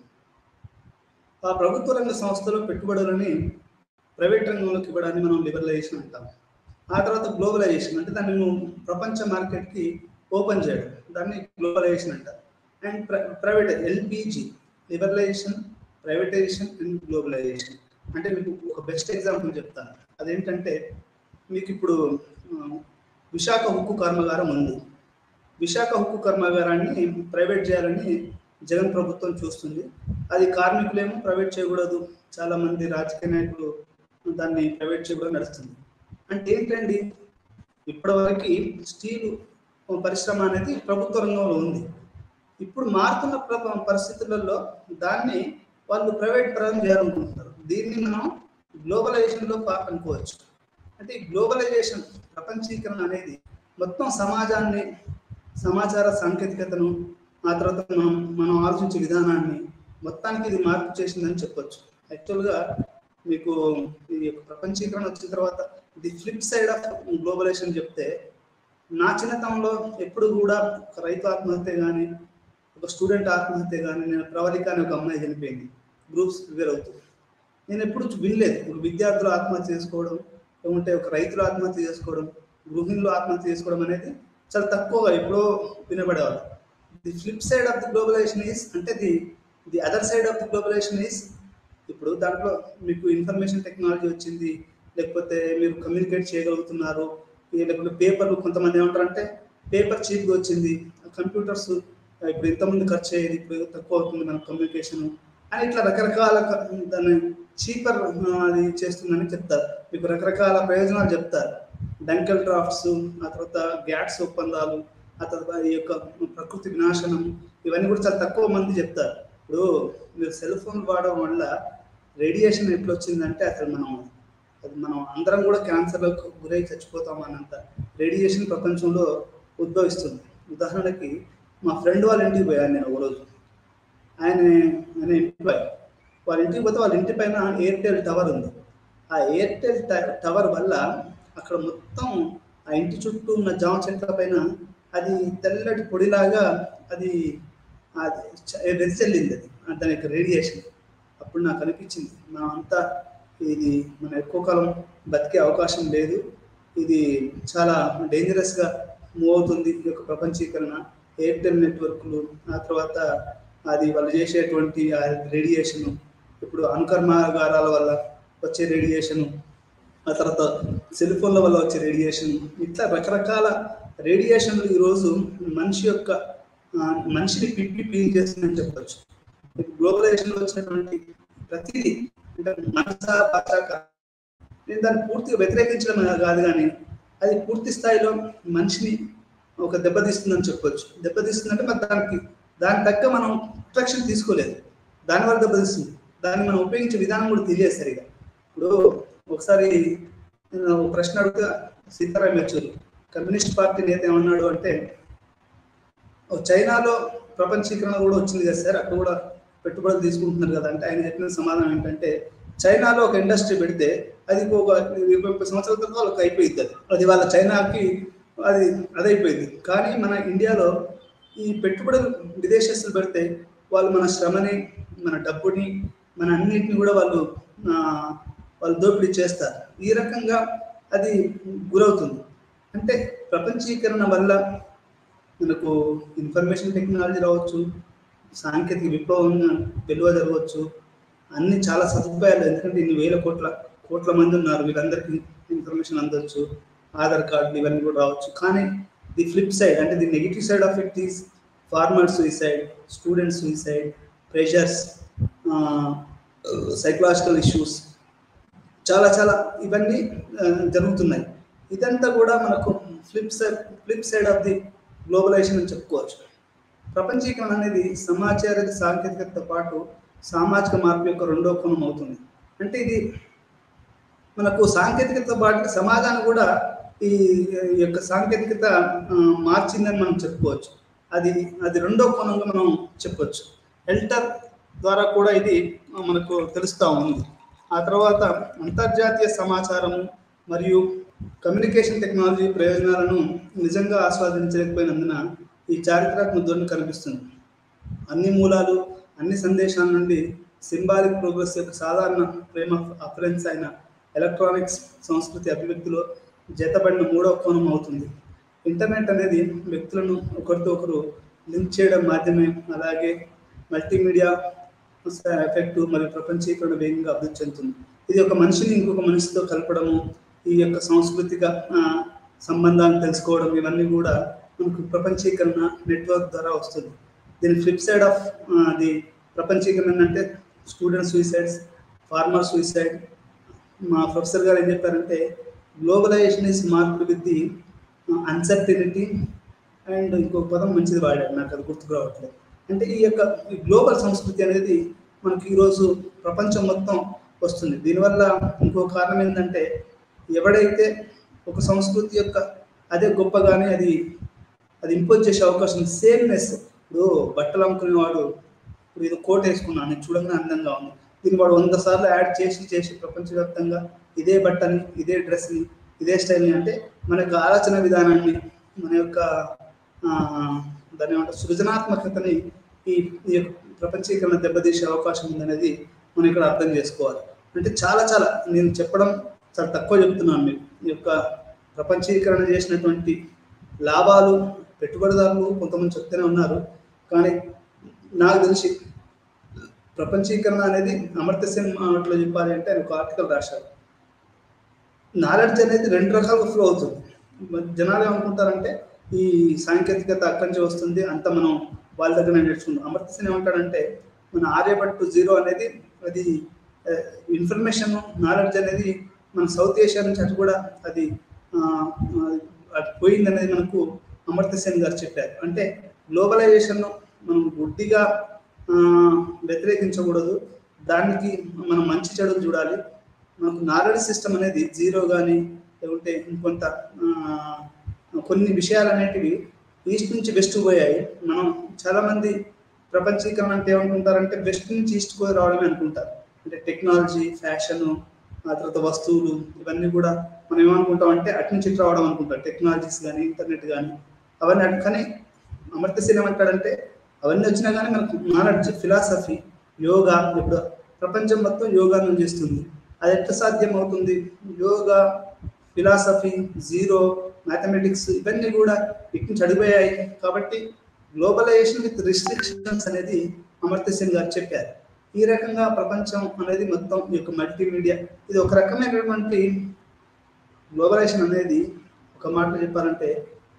ఆ ప్రభుత్వ రంగ సంస్థలో పెట్టుబడులని ప్రైవేట్ రంగంలోకి ఇవ్వడాన్ని మనం లిబరలైజేషన్ అంటాం. ఆ తర్వాత గ్లోబలైజేషన్ అంటే దాన్ని ప్రపంచ మార్కెట్కి ఓపెన్ చేయడం, దాన్ని గ్లోబలైజేషన్ అంటారు. And private LBG liberalization, privatization and globalization. అంటే మీకు ఒక బెస్ట్ ఎగ్జాంపుల్ చెప్తాను. అదేంటంటే మీకు ఇప్పుడు విశాఖ ఉక్కు కర్మాగారం ఉంది. విశాఖ ఉక్కు కర్మాగారాన్ని ప్రైవేట్ చేయాలని జగన్ ప్రభుత్వం చూస్తుంది. అది కార్మికులేమో ప్రైవేట్ చేయకూడదు, చాలామంది రాజకీయ నాయకులు దాన్ని ప్రైవేట్ చేయకూడదు నడుస్తుంది. అంటే ఏంటండి, ఇప్పటివరకు స్టీల్ పరిశ్రమ అనేది ప్రభుత్వ రంగంలో ఉంది. ఇప్పుడు మారుతున్న పరిస్థితులలో దాన్ని వాళ్ళు ప్రైవేట్ పరం చేయాలనుకుంటున్నారు. దీన్ని మనం గ్లోబలైజేషన్లో పార్ట్ అనుకోవచ్చు. అంటే ఈ గ్లోబలైజేషన్ ప్రపంచీకరణ అనేది మొత్తం సమాజాన్ని, సమాచార సాంకేతికతను, ఆ తర్వాత మనం ఆలోచించే విధానాన్ని మొత్తానికి ఇది మార్పు చేసిందని చెప్పొచ్చు. యాక్చువల్గా మీకు ఈ ప్రపంచీకరణ వచ్చిన తర్వాత the flip side of globalization చెప్తే, నా చిన్నతనంలో ఎప్పుడు కూడా ఒక రైతు ఆత్మహత్య కానీ, ఒక స్టూడెంట్ ఆత్మహత్య కానీ, నేను ప్రవళిక అనే ఒక అమ్మాయి చనిపోయింది, గ్రూప్స్ ప్రిపేర్ అవుతుంది, నేను ఎప్పుడు వినలేదు. ఒక విద్యార్థులు ఆత్మహత్య చేసుకోవడం, లేకుంటే ఒక రైతులు ఆత్మహత్య చేసుకోవడం, గృహిణులు ఆత్మహత్య చేసుకోవడం అనేది చాలా తక్కువగా ఎప్పుడో వినబడేవాళ్ళు. The flip side of the globalization is అంటే the other side of the globalization is, ఇప్పుడు దాంట్లో మీకు ఇన్ఫర్మేషన్ టెక్నాలజీ వచ్చింది, లేకపోతే మీరు కమ్యూనికేట్ చేయగలుగుతున్నారు, లేకపోతే పేపర్లు కొంతమంది ఏమంటారంటే పేపర్ చీప్గా వచ్చింది, కంప్యూటర్స్ ఇప్పుడు ఇంతకుముందు ఖర్చు అయ్యేది ఇప్పుడు తక్కువ అవుతుంది మన కమ్యూనికేషన్ అని ఇట్లా రకరకాల దాన్ని చీపర్ అది చేస్తుందని చెప్తారు. మీకు రకరకాల ప్రయోజనాలు చెప్తారు. డంకెల్ డ్రాఫ్ట్స్, ఆ తర్వాత గ్యాట్స్ ఒప్పందాలు, ఆ తర్వాత ఈ యొక్క ప్రకృతి వినాశనం, ఇవన్నీ కూడా చాలా తక్కువ మంది చెప్తారు. ఇప్పుడు మీరు సెల్ ఫోన్ వాడడం వల్ల రేడియేషన్ ఎట్లా వచ్చిందంటే అసలు మనం అందరం కూడా క్యాన్సర్లకు గురై చచ్చిపోతాం అన్నంత రేడియేషన్ ప్రపంచంలో ఉద్భవిస్తుంది. ఉదాహరణకి మా ఫ్రెండ్ వాళ్ళ ఇంటికి పోయాను నేను ఒకరోజు. ఆయన ఎంప్లాయ్. వాళ్ళ ఇంటికి పోతే వాళ్ళ ఇంటి పైన ఎయిర్టెల్ టవర్ ఉంది. ఆ ఎయిర్టెల్ టవర్ వల్ల అక్కడ మొత్తం ఆ ఇంటి చుట్టూ ఉన్న జామ చెట్ల పైన అది తెల్లటి పొడిలాగా అది వెదజల్లింది. అది దాని యొక్క రేడియేషన్. అప్పుడు నాకు అనిపించింది మనం అంతా ఇది మనం ఎక్కువ కాలం బతికే అవకాశం లేదు, ఇది చాలా డేంజరస్గా మూవ్ అవుతుంది ఈ యొక్క ప్రపంచీకరణ. ఎయిర్టెల్ నెట్వర్క్లు, ఆ తర్వాత అది వాళ్ళు చేసేటువంటి ఆ రేడియేషను, ఇప్పుడు అనుకర్మాగారాల వల్ల వచ్చే రేడియేషను, ఆ తర్వాత సెల్ ఫోన్ల వల్ల వచ్చే రేడియేషన్, ఇట్లా రకరకాల రేడియేషన్లు ఈరోజు మనిషిని పిప్పి పీల్ చేస్తుందని చెప్పచ్చు. గ్లోబలైజేషన్లో వచ్చినటువంటి ప్రతిదీ అంటే మనస భాష, నేను దాన్ని పూర్తిగా వ్యతిరేకించడం కాదు, కానీ అది పూర్తి స్థాయిలో మనిషిని ఒక దెబ్బతీస్తుందని చెప్పొచ్చు. దెబ్బతీస్తుందంటే మరి దానికి తగ్గ మనం ప్రొటెక్షన్ తీసుకోలేదు, దానివల్ల దెబ్బతీస్తుంది. దాన్ని మనం ఉపయోగించే విధానం కూడా తెలియదు సరిగా. ఇప్పుడు ఒకసారి ఒక ప్రశ్న అడుగుతా, సీతారాం యెచూరి కమ్యూనిస్ట్ పార్టీ నేత ఏమన్నాడు అంటే, చైనాలో ప్రపంచీకరణ కూడా వచ్చింది కదా సార్, అక్కడ కూడా పెట్టుబడులు తీసుకుంటున్నారు కదా అంటే, ఆయన చెప్పిన సమాధానం ఏంటంటే, చైనాలో ఒక ఇండస్ట్రీ పెడితే అది ఒక 20 సంవత్సరాల తర్వాత వాళ్ళకి అయిపోయింది. అది వాళ్ళ చైనాకి అదైపోయింది. కానీ మన ఇండియాలో ఈ పెట్టుబడులు విదేశస్తులు పెడితే వాళ్ళు మన శ్రమని, మన డబ్బుని, మన అన్నిటిని కూడా వాళ్ళు దోపిడీ చేస్తారు. ఈ రకంగా అది గురవుతుంది. అంటే ప్రపంచీకరణ వల్ల మనకు ఇన్ఫర్మేషన్ టెక్నాలజీ రావచ్చు, సాంకేతిక విప్లవం వెలువ జరగవచ్చు, అన్ని చాలా సదుపాయాలు. ఎందుకంటే ఇన్ని వేల కోట్ల మంది ఉన్నారు, వీళ్ళందరికీ ఇన్ఫర్మేషన్ అందవచ్చు, ఆధార్ కార్డులు ఇవన్నీ కూడా రావచ్చు. కానీ ది ఫ్లిప్ సైడ్ అంటే the negative side of it is farmer suicide, student suicide, pressures, psychological issues, చాలా ఇవన్నీ జరుగుతున్నాయి. ఇదంతా కూడా మనకు flip side of the globalisation అని చెప్పుకోవచ్చు. ప్రపంచీకరణ అనేది సమాచార సాంకేతికతతో పాటు సామాజిక మార్పు యొక్క రెండో కోణం అవుతుంది. అంటే ఇది మనకు సాంకేతికతతో పాటు సమాజాన్ని కూడా ఈ యొక్క సాంకేతికత మార్చిందని మనం చెప్పుకోవచ్చు. అది రెండో కోణంగా మనం చెప్పొచ్చు. ఎల్టర్ ద్వారా కూడా ఇది మనకు తెలుస్తూ ఉంది. ఆ తర్వాత అంతర్జాతీయ సమాచారము మరియు కమ్యూనికేషన్ టెక్నాలజీ ప్రయోజనాలను నిజంగా ఆస్వాదించలేకపోయినందున ఈ చారిత్రాత్మక ధోరణి కనిపిస్తుంది. అన్ని మూలాలు, అన్ని సందేశాల నుండి సింబాలిక్ ప్రోగ్రెస్ యొక్క సాధారణ ఫ్రేమ్ ఆఫ్ అఫరెన్స్ అయిన ఎలక్ట్రానిక్స్ సంస్కృతి అభివ్యక్తిలో జతపడిన మూడవ కోణం అవుతుంది. ఇంటర్నెట్ అనేది వ్యక్తులను ఒకరితో ఒకరు లింక్ చేయడం మాధ్యమే. అలాగే మల్టీమీడియా ఎఫెక్ట్ మరియు ప్రపంచీకరణ వేగంగా అభివృద్ధి చెందుతుంది. ఇది ఒక మనిషిని ఇంకొక మనిషితో కలపడము, ఈ యొక్క సాంస్కృతిక సంబంధాలను తెలుసుకోవడం, ఇవన్నీ కూడా మనకు ప్రపంచీకరణ నెట్వర్క్ ద్వారా వస్తుంది. దీని ఫ్లిప్ సైడ్ ఆఫ్ ది ప్రపంచీకరణ అంటే స్టూడెంట్ సూసైడ్స్, ఫార్మర్ సూసైడ్. మా ప్రొఫెసర్ గారు ఏం చెప్పారంటే, globalisation is marked with the uncertainty and ఇంకొక పదం మంచిది వాడారు, నాకు అది గుర్తుకు రావట్లేదు. అంటే ఈ యొక్క గ్లోబల్ సంస్కృతి అనేది మనకి ఈరోజు ప్రపంచం మొత్తం వస్తుంది. దీనివల్ల ఇంకో కారణం ఏంటంటే, ఎవడైతే ఒక సంస్కృతి యొక్క అదే గొప్పగానే అది ఇంపోజ్ చేసే అవకాశం, సేమ్నెస్. ఇప్పుడు బట్టలు అమ్ముకునేవాడు ఇప్పుడు ఇది కోట్ వేసుకున్నాను, నేను చూడంగానే అందంగా ఉంది, దీన్ని వాడు 100 సార్లు యాడ్ చేసి ప్రపంచవ్యాప్తంగా ఇదే బట్టని, ఇదే డ్రెస్ని, ఇదే స్టైల్ని, అంటే మన యొక్క ఆలోచన విధానాన్ని, మన యొక్క దాని ఏమంటారు సృజనాత్మకతని ఈ ప్రపంచీకరణ దెబ్బతీసే అవకాశం ఉందనేది మనం ఇక్కడ అర్థం చేసుకోవాలి. అంటే చాలా నేను చెప్పడం చాలా తక్కువ చెప్తున్నాను మీకు. ఈ యొక్క ప్రపంచీకరణ చేసినటువంటి లాభాలు పెట్టుబడిదారులు కొంతమంది చెప్తూనే ఉన్నారు, కానీ నాకు తెలిసి ప్రపంచీకరణ అనేది అమర్త్య సేన్ అట్లా చెప్పాలి అంటే ఆయన ఒక ఆర్టికల్ రాశారు. నాలెడ్జ్ అనేది 2 రకాలుగా ఫ్లో అవుతుంది. జనాలు ఏమనుకుంటారంటే ఈ సాంకేతికత అక్కడి నుంచి వస్తుంది, అంత మనం వాళ్ళ దగ్గర నేర్చుకుంటాం. అమర్త్య సేన్ ఏమంటాడంటే మన ఆర్యభట్టు జీరో అనేది అది ఇన్ఫర్మేషన్ నాలెడ్జ్ అనేది మన సౌత్ ఏషియా నుంచి అటు కూడా అది అటు పోయింది అనేది మనకు అమర్త్య సేన్ గారు చెప్పారు. అంటే గ్లోబలైజేషన్ మనం గుడ్డిగా వ్యతిరేకించకూడదు, దానికి మనం మంచి చెడులు చూడాలి. మనకు నాలెడ్జ్ సిస్టమ్ అనేది జీరో కానీ లేకుంటే ఇంకొంత కొన్ని విషయాలు అనేటివి ఈస్ట్ నుంచి వెస్ట్ పోయాయి. మనం చాలామంది ప్రపంచీకరణ అంటే ఏమనుకుంటారంటే వెస్ట్ నుంచి ఈస్ట్ పోయి రావడమే అనుకుంటారు. అంటే టెక్నాలజీ, ఫ్యాషను, ఆ తర్వాత వస్తువులు ఇవన్నీ కూడా మనం ఏమనుకుంటాం అంటే అటు నుంచి ఇటు రావడం అనుకుంటాం. టెక్నాలజీస్ కానీ ఇంటర్నెట్ కానీ అవన్నీ కానీ అమర్త్య సేన్ ఏమంటాడంటే అవన్నీ వచ్చినా కానీ మనకు నాలెడ్జ్, ఫిలాసఫీ, యోగా, ఇప్పుడు ప్రపంచం మొత్తం యోగాను చేస్తుంది. అది ఎట్లా సాధ్యం అవుతుంది? యోగా, ఫిలాసఫీ, జీరో, మ్యాథమెటిక్స్ ఇవన్నీ కూడా ఇటు నుంచి అడిపోయాయి. కాబట్టి గ్లోబలైజేషన్ విత్ రిస్ట్రిక్షన్స్ అనేది అమర్త్య సేన్ గారు చెప్పారు. ఈ రకంగా ప్రపంచం అనేది మొత్తం ఈ యొక్క మల్టీమీడియా ఇది ఒక రకమైనటువంటి గ్లోబలైజేషన్ అనేది ఒక మాట చెప్పాలంటే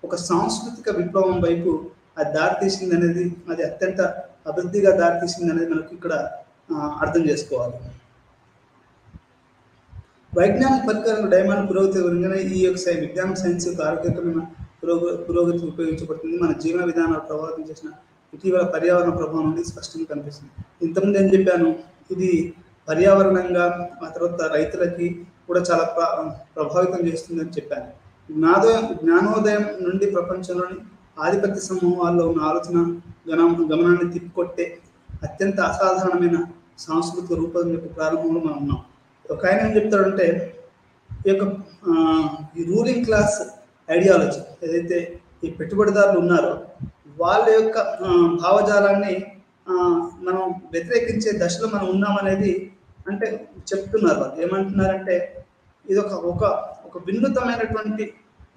ఒక సాంస్కృతిక విప్లవం వైపు అది దారితీసింది అనేది, అది అత్యంత అభివృద్ధిగా దారితీసింది అనేది మనకు ఇక్కడ అర్థం చేసుకోవాలి. వైజ్ఞానిక పరికరాలు డైమండ్ పురోగతి గురించి ఈ యొక్క విజ్ఞాన సైన్స్ యొక్క ఆరోగ్యకరమైన పురోగతి ఉపయోగించబడుతుంది. మన జీవన విధానాలు ప్రభావితం చేసిన ఇటీవల పర్యావరణ ప్రభావం అనేది స్పష్టంగా కనిపిస్తుంది. ఇంతకుముందు ఏం చెప్పాను, ఇది పర్యావరణంగా ఆ తర్వాత రైతులకి కూడా చాలా ప్రభావితం చేస్తుందని చెప్పాను. జ్ఞానోదయం నుండి ప్రపంచంలోని ఆధిపత్య సమూహాల్లో ఉన్న ఆలోచన గమనాన్ని తిప్పికొట్టే అత్యంత అసాధారణమైన సాంస్కృతిక రూపం యొక్క ప్రారంభంలో మనం ఉన్నాం. ఒక ఆయన ఏం చెప్తాడంటే ఈ యొక్క ఈ రూలింగ్ క్లాస్ ఐడియాలజీ ఏదైతే ఈ పెట్టుబడిదారులు ఉన్నారో వాళ్ళ యొక్క భావజాలాన్ని మనం వ్యతిరేకించే దశలో మనం ఉన్నామనేది అంటే చెప్తున్నారు. వాళ్ళు ఏమంటున్నారంటే ఇది ఒక వినూతమైనటువంటి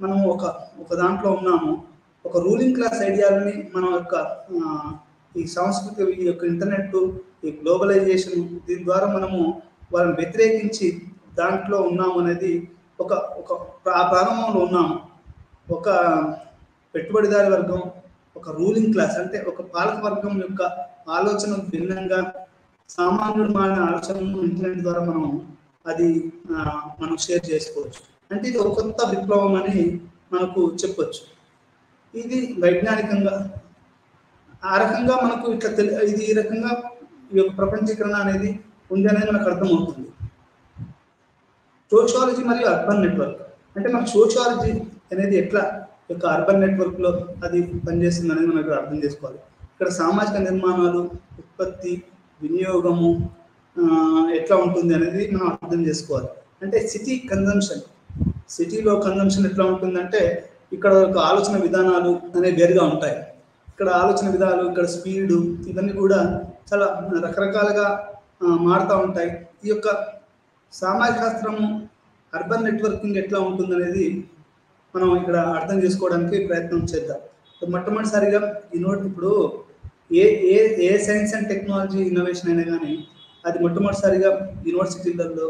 మనం ఒక దాంట్లో ఉన్నాము. ఒక రూలింగ్ క్లాస్ ఐడియాలని మన యొక్క ఈ సంస్కృతి, ఈ యొక్క ఇంటర్నెట్, ఈ గ్లోబలైజేషన్ దీని ద్వారా మనము వాళ్ళని వ్యతిరేకించి దాంట్లో ఉన్నాము అనేది ఆ ప్రారంభంలో ఉన్నాము. ఒక పెట్టుబడిదారి వర్గం, ఒక రూలింగ్ క్లాస్ అంటే ఒక పాలక వర్గం యొక్క ఆలోచన భిన్నంగా సామాన్యుడు మారిన ఆలోచనను ఇంటర్నెట్ ద్వారా మనం షేర్ చేసుకోవచ్చు. అంటే ఇది ఒక కొత్త విప్లవం అని మనకు చెప్పొచ్చు. ఇది వైజ్ఞానికంగా ఆ రకంగా మనకు ఇట్లా ఇది ఈ రకంగా ఈ యొక్క ప్రపంచీకరణ అనేది ఉంది అనేది మనకు అర్థమవుతుంది. సోషియాలజీ మరియు అర్బన్ నెట్వర్క్ అంటే మనకు సోషియాలజీ అనేది ఎట్లా యొక్క అర్బన్ నెట్వర్క్లో అది పనిచేస్తుంది అనేది మనం ఇక్కడ అర్థం చేసుకోవాలి. ఇక్కడ సామాజిక నిర్మాణాలు, ఉత్పత్తి, వినియోగము ఎట్లా ఉంటుంది అనేది మనం అర్థం చేసుకోవాలి. అంటే సిటీలో కన్జంప్షన్ ఎట్లా ఉంటుందంటే ఇక్కడ ఒక ఆలోచన విధానాలు అనేవి వేరుగా ఉంటాయి. ఇక్కడ ఆలోచన విధానాలు, ఇక్కడ స్పీడు ఇవన్నీ కూడా చాలా రకరకాలుగా మారుతూ ఉంటాయి. ఈ యొక్క సామాజిక శాస్త్రము అర్బన్ నెట్వర్కింగ్ ఎట్లా ఉంటుందనేది మనం ఇక్కడ అర్థం చేసుకోవడానికి ప్రయత్నం చేద్దాం. మొట్టమొదటిసారిగా ఇప్పుడు ఏ సైన్స్ అండ్ టెక్నాలజీ ఇన్నోవేషన్ అయినా కానీ అది మొట్టమొదటిసారిగా యూనివర్సిటీలలో,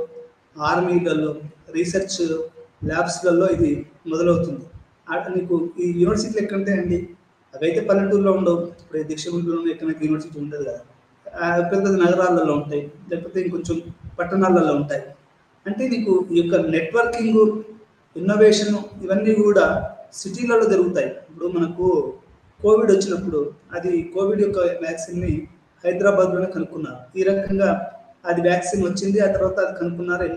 ఆర్మీలలో, రీసెర్చ్ ల్యాబ్స్లలో ఇది మొదలవుతుంది. నీకు ఈ యూనివర్సిటీలు ఎక్కడంటే అండి అవైతే పల్లెటూరులో ఉండవు. ఇప్పుడు దీక్షగుంటలో ఎక్కడైతే యూనివర్సిటీ ఉండదు కదా, పెద్ద నగరాలలో ఉంటాయి, లేకపోతే ఇంకొంచెం పట్టణాలలో ఉంటాయి. అంటే నీకు ఈ యొక్క నెట్వర్కింగ్, ఇన్నోవేషన్ ఇవన్నీ కూడా సిటీలలో జరుగుతాయి. ఇప్పుడు మనకు కోవిడ్ వచ్చినప్పుడు అది కోవిడ్ యొక్క వ్యాక్సిన్ని హైదరాబాద్లోనే కనుక్కున్నారు. ఈ రకంగా అది వ్యాక్సిన్ వచ్చింది, ఆ తర్వాత అది కనుక్కున్నారు,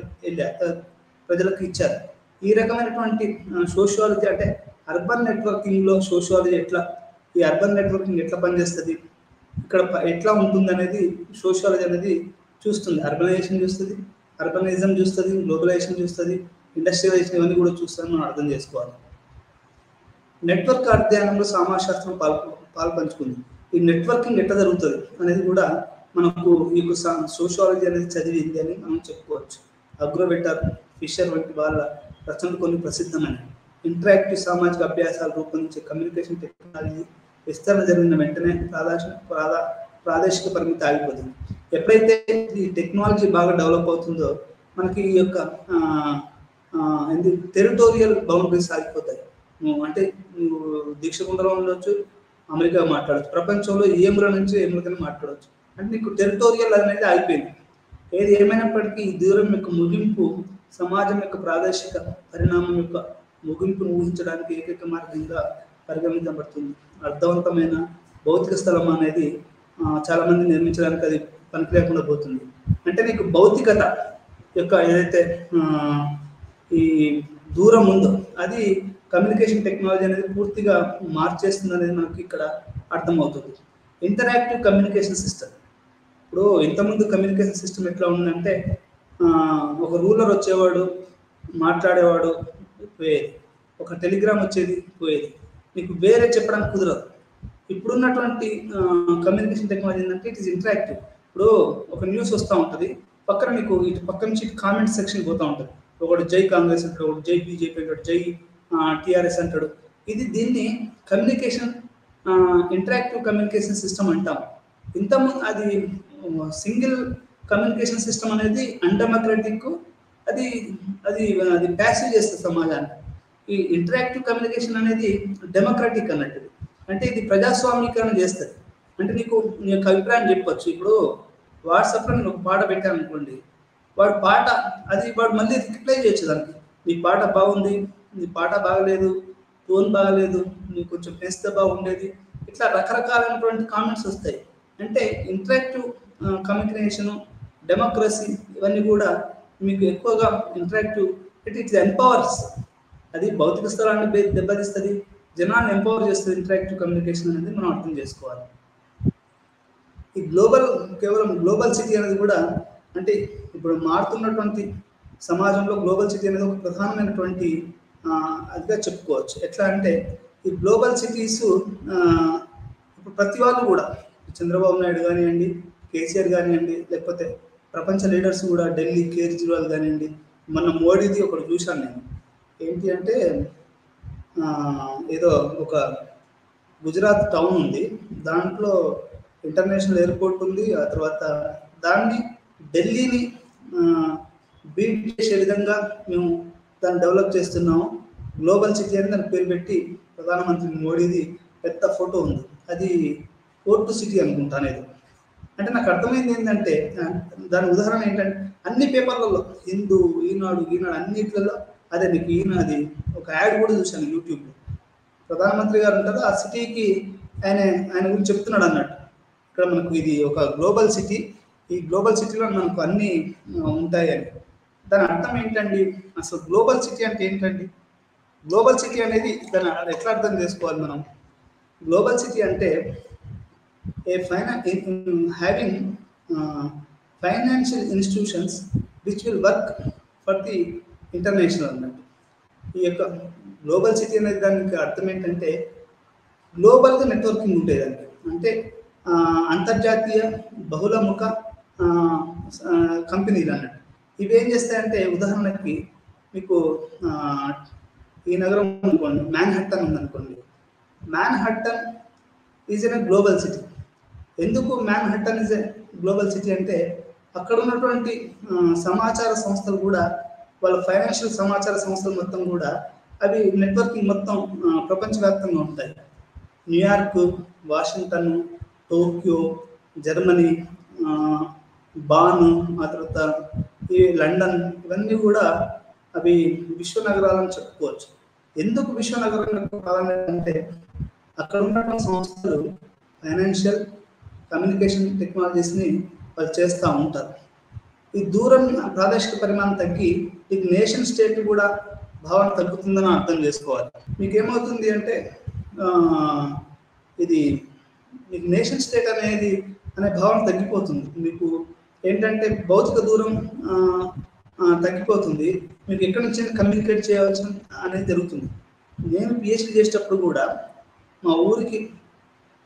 ప్రజలకు ఇచ్చారు. ఈ రకమైనటువంటి సోషియాలజీ అంటే అర్బన్ నెట్వర్కింగ్లో సోషియాలజీ ఈ అర్బన్ నెట్వర్కింగ్ ఎట్లా పనిచేస్తుంది, ఇక్కడ ఎట్లా ఉంటుంది అనేది సోషియాలజీ అనేది చూస్తుంది. అర్బనైజేషన్ చూస్తుంది, అర్బనైజం చూస్తుంది, గ్లోబలైజేషన్ చూస్తుంది, ఇండస్ట్రియలైజేషన్ ఇవన్నీ కూడా చూస్తుంది. మనం అర్థం చేసుకోవాలి. నెట్వర్క్ అధ్యయనంలో సమాజ శాస్త్రం పాల్పంచుకుంది. ఈ నెట్వర్కింగ్ ఎట్లా జరుగుతుంది అనేది కూడా మనకు ఈ సోషియాలజీ అనేది చదివింది అని మనం చెప్పుకోవచ్చు. అగ్రోవెటర్, ఫిషర్ వంటి వాళ్ళ రచనలు కొన్ని ప్రసిద్ధమైనవి. ఇంటరాక్టివ్ సామాజిక అభ్యాసాలు రూపొందించే కమ్యూనికేషన్ టెక్నాలజీ విస్తరణ జరిగిన వెంటనే ప్రాదేశిక పరిమితి ఆగిపోతుంది. ఎప్పుడైతే ఈ టెక్నాలజీ బాగా డెవలప్ అవుతుందో మనకి ఈ యొక్క టెరిటోరియల్ బౌండరీస్ ఆగిపోతాయి. అంటే నువ్వు దీక్షగుండలో ఉండొచ్చు, అమెరికా మాట్లాడొచ్చు, ప్రపంచంలో ఏ మూల నుంచి ఏ మూలకైనా మాట్లాడవచ్చు. అంటే నీకు టెరిటోరియల్ అనేది ఆగిపోయింది. ఏది ఏమైనప్పటికీ ఈ దూరం యొక్క ముగింపు సమాజం యొక్క ప్రాదేశిక పరిణామం యొక్క ముగింపును ఊహించడానికి ఏకైక మార్గంగా పరిగణించబడుతుంది. అర్థవంతమైన భౌతిక స్థలం అనేది చాలా మంది నిర్మించడానికి అది పనికి లేకుండా పోతుంది. అంటే నీకు భౌతికత యొక్క ఏదైతే ఈ దూరం ఉందో అది కమ్యూనికేషన్ టెక్నాలజీ అనేది పూర్తిగా మార్చేస్తుంది అనేది మనకి ఇక్కడ అర్థమవుతుంది. Interactive communication system. ఇప్పుడు ఇంతకుముందు కమ్యూనికేషన్ సిస్టమ్ ఎట్లా ఉందంటే ఒక రూలర్ వచ్చేవాడు, మాట్లాడేవాడు, పోయేది. ఒక టెలిగ్రామ్ వచ్చేది, పోయేది. నీకు వేరే చెప్పడానికి కుదరదు. ఇప్పుడున్నటువంటి కమ్యూనికేషన్ టెక్నాలజీ ఏంటంటే ఇట్ ఈస్ ఇంటరాక్టివ్. ఇప్పుడు ఒక న్యూస్ వస్తూ ఉంటుంది, పక్కన మీకు ఇటు పక్క నుంచి కామెంట్ సెక్షన్ పోతూ ఉంటుంది. ఒకటి జై కాంగ్రెస్ అంటాడు, ఒకటి జై బీజేపీ అంటాడు, జై టీఆర్ఎస్ అంటాడు. దీన్ని కమ్యూనికేషన్ ఇంటరాక్టివ్ కమ్యూనికేషన్ సిస్టమ్ అంటాం. ఇంతకుముందు అది సింగిల్ కమ్యూనికేషన్ సిస్టమ్ అనేది అన్డెమోక్రటిక్, అది అది అది ప్యాసివ్ చేస్తుంది సమాజాన్ని. ఈ ఇంటరాక్టివ్ కమ్యూనికేషన్ అనేది డెమోక్రటిక్ అన్నట్టు. అంటే ఇది ప్రజాస్వామీకరణ చేస్తుంది. అంటే నీ యొక్క అభిప్రాయం చెప్పొచ్చు. ఇప్పుడు వాట్సాప్లో నేను ఒక పాట పెట్టాను అనుకోండి, వాడు మళ్ళీ రిప్లై చేయొచ్చు దానికి. నీ పాట బాగుంది, నీ పాట బాగలేదు, టోన్ బాగలేదు, నీకు కొంచెం పెంచితే బాగుండేది, ఇట్లా రకరకాలైనటువంటి కామెంట్స్ వస్తాయి. అంటే ఇంటరాక్టివ్ కమ్యూనికేషను, డెమోక్రసీ ఇవన్నీ కూడా మీకు ఎక్కువగా ఇంటరాక్టివ్. It empowers. అది భౌతిక స్థలాన్ని దెబ్బతీస్తుంది, జనాన్ని ఎంపవర్ చేస్తుంది. ఇంటరాక్టివ్ కమ్యూనికేషన్ అనేది మనం అర్థం చేసుకోవాలి. ఈ కేవలం గ్లోబల్ సిటీ అనేది కూడా, అంటే ఇప్పుడు మారుతున్నటువంటి సమాజంలో గ్లోబల్ సిటీ అనేది ఒక ప్రధానమైనటువంటి అదిగా చెప్పుకోవచ్చు. ఎట్లా అంటే ఈ గ్లోబల్ సిటీస్ ఇప్పుడు ప్రతి వాళ్ళు కూడా, చంద్రబాబు నాయుడు కానివ్వండి, కేసీఆర్ కానివ్వండి, లేకపోతే ప్రపంచ లీడర్స్ కూడా, ఢిల్లీ కేజ్రీవాల్ కానివ్వండి, మొన్న మోడీది ఒకటి చూశాను నేను. ఏంటి అంటే ఏదో ఒక గుజరాత్ టౌన్ ఉంది, దాంట్లో ఇంటర్నేషనల్ ఎయిర్పోర్ట్ ఉంది. ఆ తర్వాత దాన్ని ఢిల్లీని బీట్ చేసే విధంగా మేము దాన్ని డెవలప్ చేస్తున్నాము, గ్లోబల్ సిటీ అని దాని పేరు పెట్టి ప్రధానమంత్రి మోడీది పెద్ద ఫోటో ఉంది. అది పోర్టు సిటీ అనుకుంటా అనేది. అంటే నాకు అర్థమైంది ఏంటంటే, దాని ఉదాహరణ ఏంటంటే అన్ని పేపర్లలో, హిందూ, ఈనాడు అన్నిట్లలో అదే నీకు అది ఒక యాడ్ కూడా చూశాను యూట్యూబ్లో. ప్రధానమంత్రి గారు ఉంటారు, ఆ సిటీకి ఆయన గురించి చెప్తున్నాడు అన్నట్టు. ఇక్కడ మనకు ఇది ఒక గ్లోబల్ సిటీ, ఈ గ్లోబల్ సిటీలో మనకు అన్నీ ఉంటాయి అని. దాని అర్థం ఏంటండి? అసలు గ్లోబల్ సిటీ అంటే ఏంటండి? గ్లోబల్ సిటీ అనేది దాన్ని ఎట్లా అర్థం చేసుకోవాలి మనం? గ్లోబల్ సిటీ అంటే having financial institutions which will work for the international అన్నట్టు. ఈ యొక్క గ్లోబల్ సిటీ అనేది దానికి అర్థం ఏంటంటే గ్లోబల్గా నెట్వర్కింగ్ ఉంటాయి దానికి. అంటే అంతర్జాతీయ బహుళముఖ కంపెనీలు అన్నట్టు. ఇవి ఏం చేస్తాయంటే, ఉదాహరణకి మీకు ఈ నగరం అనుకోండి, మ్యాన్హట్టన్ ఉందనుకోండి. మ్యాన్హట్టన్ ఈజ్ ఎ గ్లోబల్ సిటీ. ఎందుకు మ్యాన్హట్టన్ ఈజ్ ఎ గ్లోబల్ సిటీ అంటే, అక్కడ ఉన్నటువంటి సమాచార సంస్థలు కూడా, వాళ్ళ ఫైనాన్షియల్ సమాచార సంస్థలు మొత్తం కూడా అవి నెట్వర్కింగ్ మొత్తం ప్రపంచవ్యాప్తంగా ఉంటాయి. న్యూయార్క్, వాషింగ్టన్, టోక్యో, జర్మనీ, బాన్, ఆ తర్వాత ఈ లండన్, ఇవన్నీ కూడా అవి విశ్వ నగరాలని చెప్పుకోవచ్చు. ఎందుకు విశ్వ నగరాలకు ప్రాధాన్యత అంటే, అక్కడ ఉన్నటువంటి సంస్థలు ఫైనాన్షియల్ కమ్యూనికేషన్ టెక్నాలజీస్ని వాళ్ళు చేస్తూ ఉంటారు. ఈ దూరం ప్రాదేశిక పరిమాణం తగ్గి మీకు నేషన్ స్టేట్ కూడా భావన తగ్గుతుందని అర్థం చేసుకోవాలి. మీకు ఏమవుతుంది అంటే, ఇది మీకు నేషన్ స్టేట్ అనే భావన తగ్గిపోతుంది. మీకు ఏంటంటే భౌతిక దూరం తగ్గిపోతుంది. మీకు ఎక్కడి నుంచి కమ్యూనికేట్ చేయవచ్చు అనేది జరుగుతుంది. నేను పిహెచ్డి చేసేటప్పుడు కూడా మా ఊరికి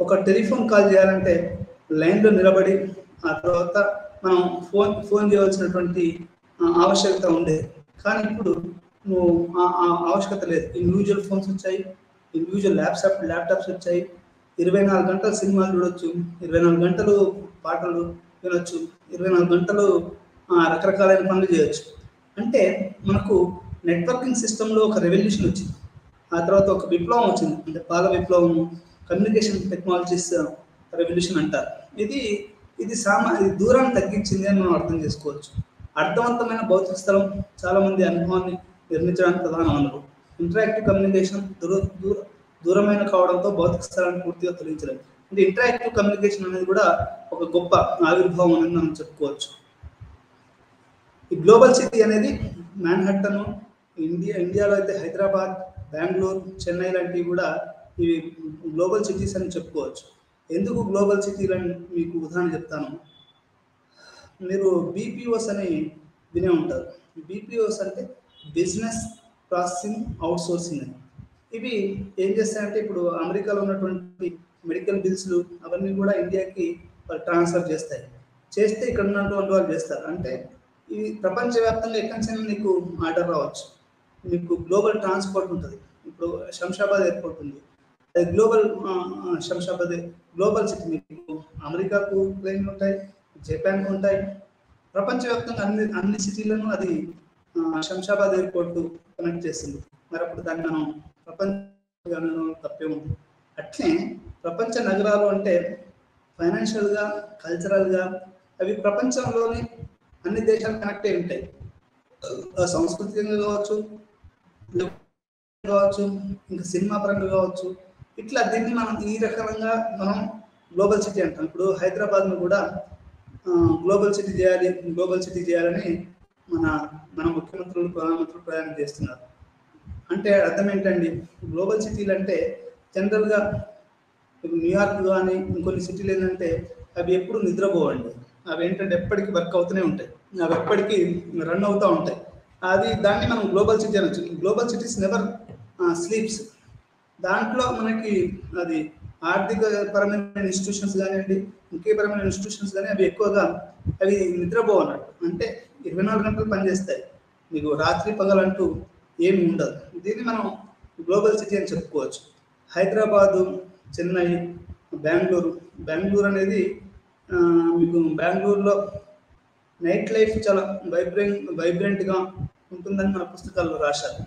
ఒక టెలిఫోన్ కాల్ చేయాలంటే లైన్లో నిలబడి, ఆ తర్వాత మనం ఫోన్ చేయవలసినటువంటి ఆవశ్యకత ఉండేది. కానీ ఇప్పుడు నువ్వు ఆ ఆవశ్యకత లేదు. ఇండివిజువల్ ఫోన్స్ వచ్చాయి, ఇండివిజువల్ ల్యాప్టాప్స్ వచ్చాయి. 24 గంటలు సినిమాలు చూడొచ్చు, 24 గంటలు పాటలు వినొచ్చు, 24 గంటలు రకరకాలైన పనులు చేయొచ్చు. అంటే మనకు నెట్వర్కింగ్ సిస్టంలో ఒక రెవల్యూషన్ వచ్చింది. ఆ తర్వాత ఒక విప్లవం వచ్చింది, అంటే పాల విప్లవము, కమ్యూనికేషన్ టెక్నాలజీస్ రెవల్యూషన్ అంటారు. ఇది ఇది ఇది దూరాన్ని తగ్గించింది అని మనం అర్థం చేసుకోవచ్చు. అర్థవంతమైన భౌతిక స్థలం చాలామంది అనుభవాన్ని నిర్మించడానికి ప్రధాన వనరు. ఇంటరాక్టివ్ కమ్యూనికేషన్ దూరమైన కావడంతో భౌతిక స్థలాన్ని పూర్తిగా తొలగించలేదు. అంటే ఇంటరాక్టివ్ కమ్యూనికేషన్ అనేది కూడా ఒక గొప్ప ఆవిర్భావం అనేది మనం చెప్పుకోవచ్చు. ఈ గ్లోబల్ సిటీ అనేది మ్యాన్హట్టన్, ఇండియాలో అయితే హైదరాబాద్, బెంగళూరు, చెన్నై లాంటివి కూడా ఇవి గ్లోబల్ సిటీస్ అని చెప్పుకోవచ్చు. ఎందుకు గ్లోబల్ సిటీలని మీకు ఉదాహరణ చెప్తాను. మీరు బీపీఓస్ అని వినే ఉంటారు. బీపీఓస్ అంటే బిజినెస్ ప్రాసెసింగ్ అవుట్సోర్సింగ్ అని. ఇవి ఏం చేస్తాయంటే ఇప్పుడు అమెరికాలో ఉన్నటువంటి మెడికల్ బిల్స్లు అవన్నీ కూడా ఇండియాకి ట్రాన్స్ఫర్ చేస్తే ఇక్కడ ఉన్నటువంటి వాళ్ళు చేస్తారు. అంటే ఇది ప్రపంచవ్యాప్తంగా ఎక్కడి నుంచి మీకు ఆర్డర్ రావచ్చు. మీకు గ్లోబల్ ట్రాన్స్పోర్ట్ ఉంటుంది. ఇప్పుడు శంషాబాద్ ఎయిర్పోర్ట్ ఉంది, అది శంషాబాద్ గ్లోబల్ సిటీ. మీకు అమెరికాకు ప్లేన్లు ఉంటాయి, జపాన్కు ఉంటాయి, ప్రపంచవ్యాప్తంగా అన్ని సిటీలను అది శంషాబాద్ ఎయిర్పోర్ట్ కనెక్ట్ చేస్తుంది. మరి అప్పుడు దాన్ని మనం ప్రపంచ తప్పే ఉంది. అట్లే ప్రపంచ నగరాలు అంటే ఫైనాన్షియల్గా, కల్చరల్గా అవి ప్రపంచంలోని అన్ని దేశాలు కనెక్ట్ అయి ఉంటాయి. సాంస్కృతికంగా కావచ్చు, ఇంకా సినిమా పరంగా కావచ్చు. ఇట్లా దీన్ని మనం ఈ రకంగా మనం గ్లోబల్ సిటీ అంటాం. ఇప్పుడు హైదరాబాద్ను కూడా గ్లోబల్ సిటీ చేయాలని మన ముఖ్యమంత్రులు, ప్రధానమంత్రులు ప్రయాణం చేస్తున్నారు. అంటే అర్థం ఏంటండి, గ్లోబల్ సిటీలు అంటే జనరల్గా న్యూయార్క్ కానీ ఇంకొన్ని సిటీలు ఏంటంటే అవి ఎప్పుడు నిద్రపోవండి. అవి ఏంటంటే ఎప్పటికీ వర్క్ అవుతూనే ఉంటాయి, అవి ఎప్పటికీ రన్ అవుతూ ఉంటాయి. దాన్ని మనం గ్లోబల్ సిటీ అనొచ్చు. Global cities never sleeps. దాంట్లో మనకి అది ఆర్థిక పరమైన ఇన్స్టిట్యూషన్స్ కానివ్వండి, ఇంకే పరమైన ఇన్స్టిట్యూషన్స్ కానీ అవి ఎక్కువగా అవి నిద్రపోవు అన్నట్టు. అంటే 24 గంటలు పనిచేస్తాయి, మీకు రాత్రి పగలంటూ ఏమి ఉండదు. దీన్ని మనం గ్లోబల్ సిటీ అని చెప్పుకోవచ్చు. హైదరాబాదు, చెన్నై, బెంగళూరు అనేది మీకు బెంగళూరులో నైట్ లైఫ్ చాలా వైబ్రెంట్గా ఉంటుందని మన పుస్తకాల్లో రాశారు.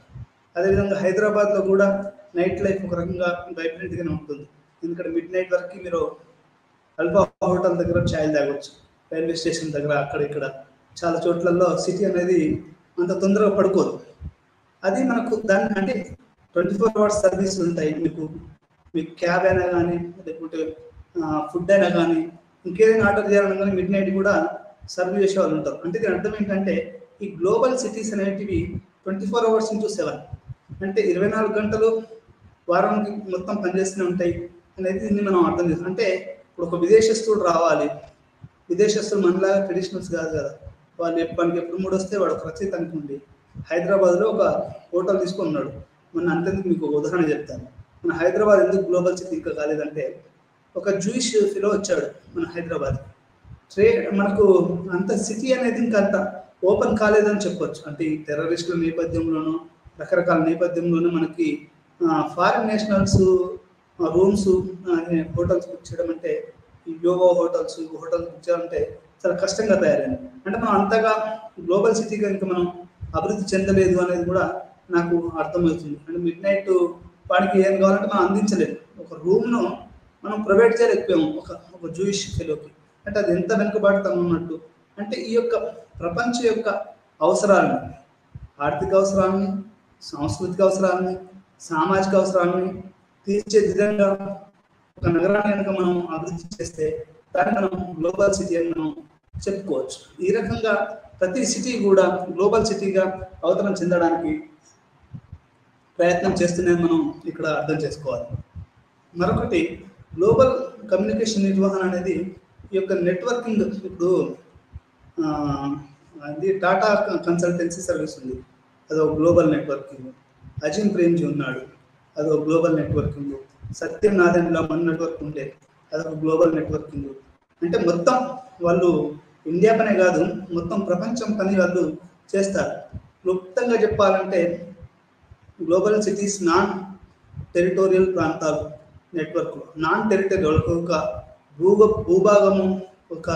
అదేవిధంగా హైదరాబాద్లో కూడా నైట్ లైఫ్ ఒక రకంగా వైబ్రెంట్గానే ఉంటుంది. ఎందుకంటే మిడ్ నైట్ వరకు మీరు అల్ఫా హోటల్ దగ్గర ఛాయ్ తాగొచ్చు, రైల్వే స్టేషన్ దగ్గర, అక్కడ ఇక్కడ చాలా చోట్లలో సిటీ అనేది అంత తొందరగా పడుకోదు. అది మనకు దాన్ని అంటే 24 hours సర్వీసులు ఉంటాయి. మీకు క్యాబ్ అయినా కానీ, లేకపోతే ఫుడ్ అయినా కానీ, ఇంకేదైనా ఆర్డర్ చేయాలన్నా కానీ మిడ్ నైట్ కూడా సర్వ్ చేసే వాళ్ళు ఉంటారు. అంటే దీని అర్థం ఏంటంటే ఈ గ్లోబల్ సిటీస్ అనేటివి 24 hours into 7, అంటే 24 గంటలు వారానికి మొత్తం పనిచేస్తూనే ఉంటాయి అనేది దీన్ని మనం అర్థం చేస్తాం. అంటే ఇప్పుడు ఒక విదేశస్తుడు రావాలి, విదేశస్తులు మనలాగా ట్రెడిషనల్స్ కాదు కదా. వాళ్ళు ఎప్పుడు మూడు వస్తే వాడు ఒక రచయిత అనుకోండి, హైదరాబాద్లో ఒక హోటల్ తీసుకొని ఉన్నాడు. అంతేందుకు మీకు ఒక ఉదాహరణ చెప్తాను. మన హైదరాబాద్ ఎందుకు గ్లోబల్ సిటీ ఇంకా కాలేదంటే, ఒక జూయిష్ ఫిలో వచ్చాడు మన హైదరాబాద్. మనకు అంత సిటీ అనేది ఇంకా అంత ఓపెన్ కాలేదని చెప్పొచ్చు. అంటే ఈ టెర్రరిస్టుల నేపథ్యంలోనూ, రకరకాల నేపథ్యంలోనూ మనకి foreign nationals rooms, hotels book చేయడం అంటే, ఈ యోగా హోటల్స్ బుక్ చేయాలంటే చాలా కష్టంగా తయారైంది. అంటే మనం అంతగా గ్లోబల్ సిటీగా ఇంకా మనం అభివృద్ధి చెందలేదు అనేది కూడా నాకు అర్థమవుతుంది. అంటే మిడ్ నైట్ వాడికి ఏం కావాలంటే మనం అందించలేదు. ఒక రూమ్ను మనం ప్రొవైడ్ చేయలేకపోయాము ఒక జూయిష్ ఫెలోకి. అంటే అది ఎంత వెనుకబాటుతనం ఉన్నట్టు. అంటే ఈ యొక్క ప్రపంచ యొక్క అవసరాలని, ఆర్థిక అవసరాలని, సాంస్కృతిక అవసరాలని, సామాజిక అవసరాలని తీర్చే విధంగా ఒక నగరాన్ని కనుక మనం అభివృద్ధి చేస్తే దాన్ని మనం గ్లోబల్ సిటీ అని మనం చెప్పుకోవచ్చు. ఈ రకంగా ప్రతి సిటీ కూడా గ్లోబల్ సిటీగా అవతరణ చెందడానికి ప్రయత్నం చేస్తుందని మనం ఇక్కడ అర్థం చేసుకోవాలి. మరొకటి, గ్లోబల్ కమ్యూనికేషన్ నిర్వహణ అనేది ఈ యొక్క నెట్వర్కింగ్. ఇప్పుడు అది టాటా కన్సల్టెన్సీ సర్వీస్ ఉంది, అదొక గ్లోబల్ నెట్వర్కింగ్. అజిమ్ ప్రేమ్జీ ఉన్నాడు, అదొక గ్లోబల్ నెట్వర్కింగ్. సత్యం నాదెండ్ల మన నెట్వర్క్ ఉంటే అదొక గ్లోబల్ నెట్వర్కింగ్. అంటే మొత్తం వాళ్ళు ఇండియా పనే కాదు, మొత్తం ప్రపంచం పని వాళ్ళు చేస్తారు. క్లుప్తంగా చెప్పాలంటే గ్లోబల్ సిటీస్ నాన్ టెరిటోరియల్ ప్రాంతాలు నెట్వర్క్. నాన్ టెరిటోరియల్ ఒక భూభాగము ఒక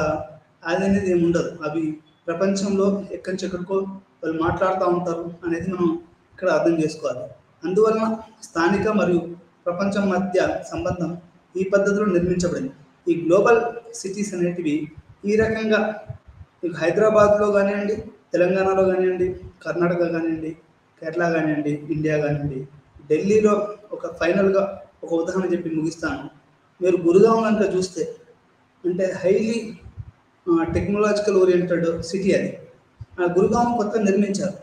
అది అనేది ఏమి ఉండదు. అవి ప్రపంచంలో ఎక్కడి నుంచి ఎక్కడికో వాళ్ళు మాట్లాడుతూ ఉంటారు అనేది మనం ఇక్కడ అర్థం చేసుకోవాలి. అందువలన స్థానిక మరియు ప్రపంచం మధ్య సంబంధం ఈ పద్ధతిలో నిర్మించబడింది. ఈ గ్లోబల్ సిటీస్ అనేటివి ఈ రకంగా మీకు హైదరాబాద్లో కానివ్వండి, తెలంగాణలో కానివ్వండి, కర్ణాటక కానివ్వండి, కేరళ కానివ్వండి, ఇండియా కానివ్వండి, ఢిల్లీలో ఒక ఫైనల్గా ఒక ఉదాహరణ చెప్పి ముగిస్తాను. మీరు గురుగాం కనుక చూస్తే అంటే హైలీ టెక్నాలజికల్ ఓరియంటెడ్ సిటీ అది. ఆ గురుగాం కొత్త నిర్మించారు.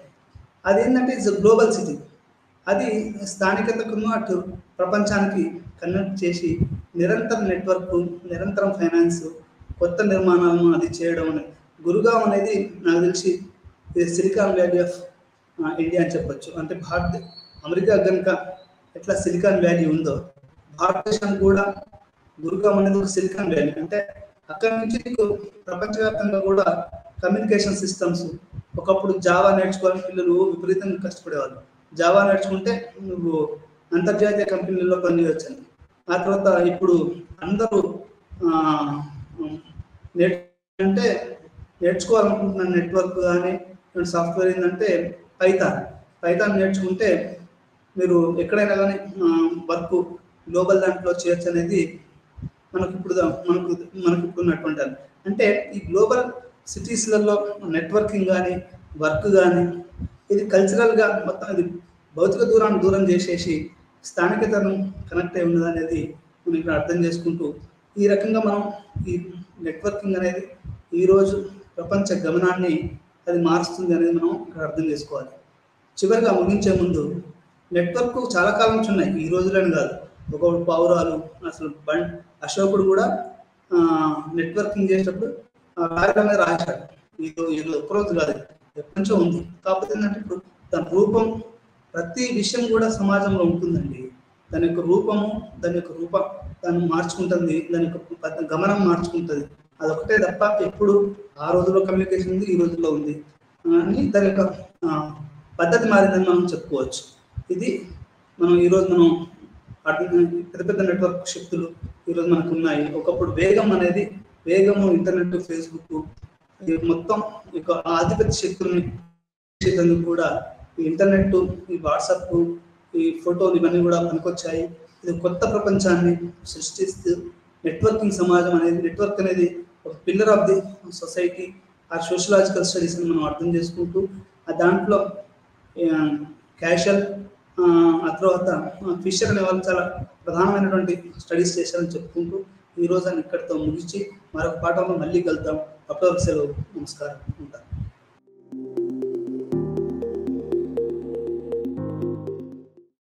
అదేంటంటే ఇట్స్ గ్లోబల్ సిటీ. అది స్థానికతకును అటు ప్రపంచానికి కనెక్ట్ చేసి నిరంతరం నెట్వర్క్, నిరంతరం ఫైనాన్స్, కొత్త నిర్మాణాలను అది చేయడం అనేది. గురుగాం అనేది నాకు తెలిసి ఇది సిలికాన్ వ్యాలీ ఆఫ్ ఇండియా అని చెప్పొచ్చు. అంటే అమెరికా కనుక ఎట్లా సిలికాన్ వ్యాలీ ఉందో భారతదేశానికి కూడా గురుగాం అనేది ఒక సిలికాన్ వ్యాలీ. అంటే అక్కడి నుంచి నీకు ప్రపంచవ్యాప్తంగా కూడా కమ్యూనికేషన్ సిస్టమ్స్, ఒకప్పుడు జావా నేర్చుకోవాలని పిల్లలు విపరీతంగా కష్టపడేవాళ్ళు. జావా నేర్చుకుంటే నువ్వు అంతర్జాతీయ కంపెనీల్లో పనిచేయవచ్చని. ఆ తర్వాత ఇప్పుడు అందరూ అంటే నేర్చుకోవాలనుకుంటున్న నెట్వర్క్ కానీ సాఫ్ట్వేర్ ఏంటంటే పైథాన్ నేర్చుకుంటే మీరు ఎక్కడైనా కానీ వర్క్ గ్లోబల్ దాంట్లో చేయొచ్చు అనేది మనకు ఇప్పుడు ఉన్నటువంటి అంటే ఈ గ్లోబల్ సిటీస్లలో నెట్వర్కింగ్ కానీ వర్క్ కానీ ఇది కల్చరల్గా మొత్తం ఇది భౌతిక దూరాన్ని దూరం చేసేసి స్థానికతను కనెక్ట్ అయి ఉన్నది అనేది మనం ఇక్కడ అర్థం చేసుకుంటూ ఈ రకంగా మనం ఈ నెట్వర్కింగ్ అనేది ఈరోజు ప్రపంచ గమనాన్ని అది మారుస్తుంది అనేది మనం ఇక్కడ అర్థం చేసుకోవాలి. చివరిగా ముగించే ముందు నెట్వర్క్ చాలా కాలం నుంచి ఉన్నాయి, ఈ రోజులని కాదు. ఒకప్పుడు పౌరాలు అసలు అశోకుడు కూడా నెట్వర్కింగ్ చేసేటప్పుడు రాయల మీద రాశాడు. ఇది ఒక్కరోజు కాదు, ఎప్పటి నుంచో ఉంది. కాకపోతే ఏంటంటే ఇప్పుడు దాని రూపం, ప్రతి విషయం కూడా సమాజంలో ఉంటుందండి. దాని యొక్క రూపము, దాన్ని మార్చుకుంటుంది, దాని యొక్క గమనం మార్చుకుంటుంది. అదొకటే తప్ప ఎప్పుడు ఆ రోజుల్లో కమ్యూనికేషన్ ఉంది, ఈ రోజుల్లో ఉంది అని దాని యొక్క పద్ధతి మారిందని మనం చెప్పుకోవచ్చు. ఇది మనం ఈరోజు పెద్ద పెద్ద నెట్వర్క్ శక్తులు ఈరోజు మనకు ఉన్నాయి. ఒకప్పుడు వేగము ఇంటర్నెట్, ఫేస్బుక్ మొత్తం ఇక ఆధిపత్య శక్తుల్ని చేసేందుకు కూడా ఈ ఇంటర్నెట్, ఈ వాట్సాప్, ఈ ఫోటోలు ఇవన్నీ కూడా పనికొచ్చాయి. ఇది కొత్త ప్రపంచాన్ని సృష్టిస్తూ నెట్వర్కింగ్ సమాజం అనేది, నెట్వర్క్ అనేది ఒక pillar of the society or sociological studies అని మనం అర్థం చేసుకుంటూ దాంట్లో క్యాషువల్ ఆ తర్వాత ఫిషర్ అనే వాళ్ళు చాలా ప్రధానమైనటువంటి స్టడీస్ చేశారని చెప్పుకుంటూ ఈ రోజు ఇక్కడితో ముగించి మరొక పాఠంలో మళ్ళీ కలుద్దాం. అప్పటి వరకు సెలవు. నమస్కారం. ఉంటాను.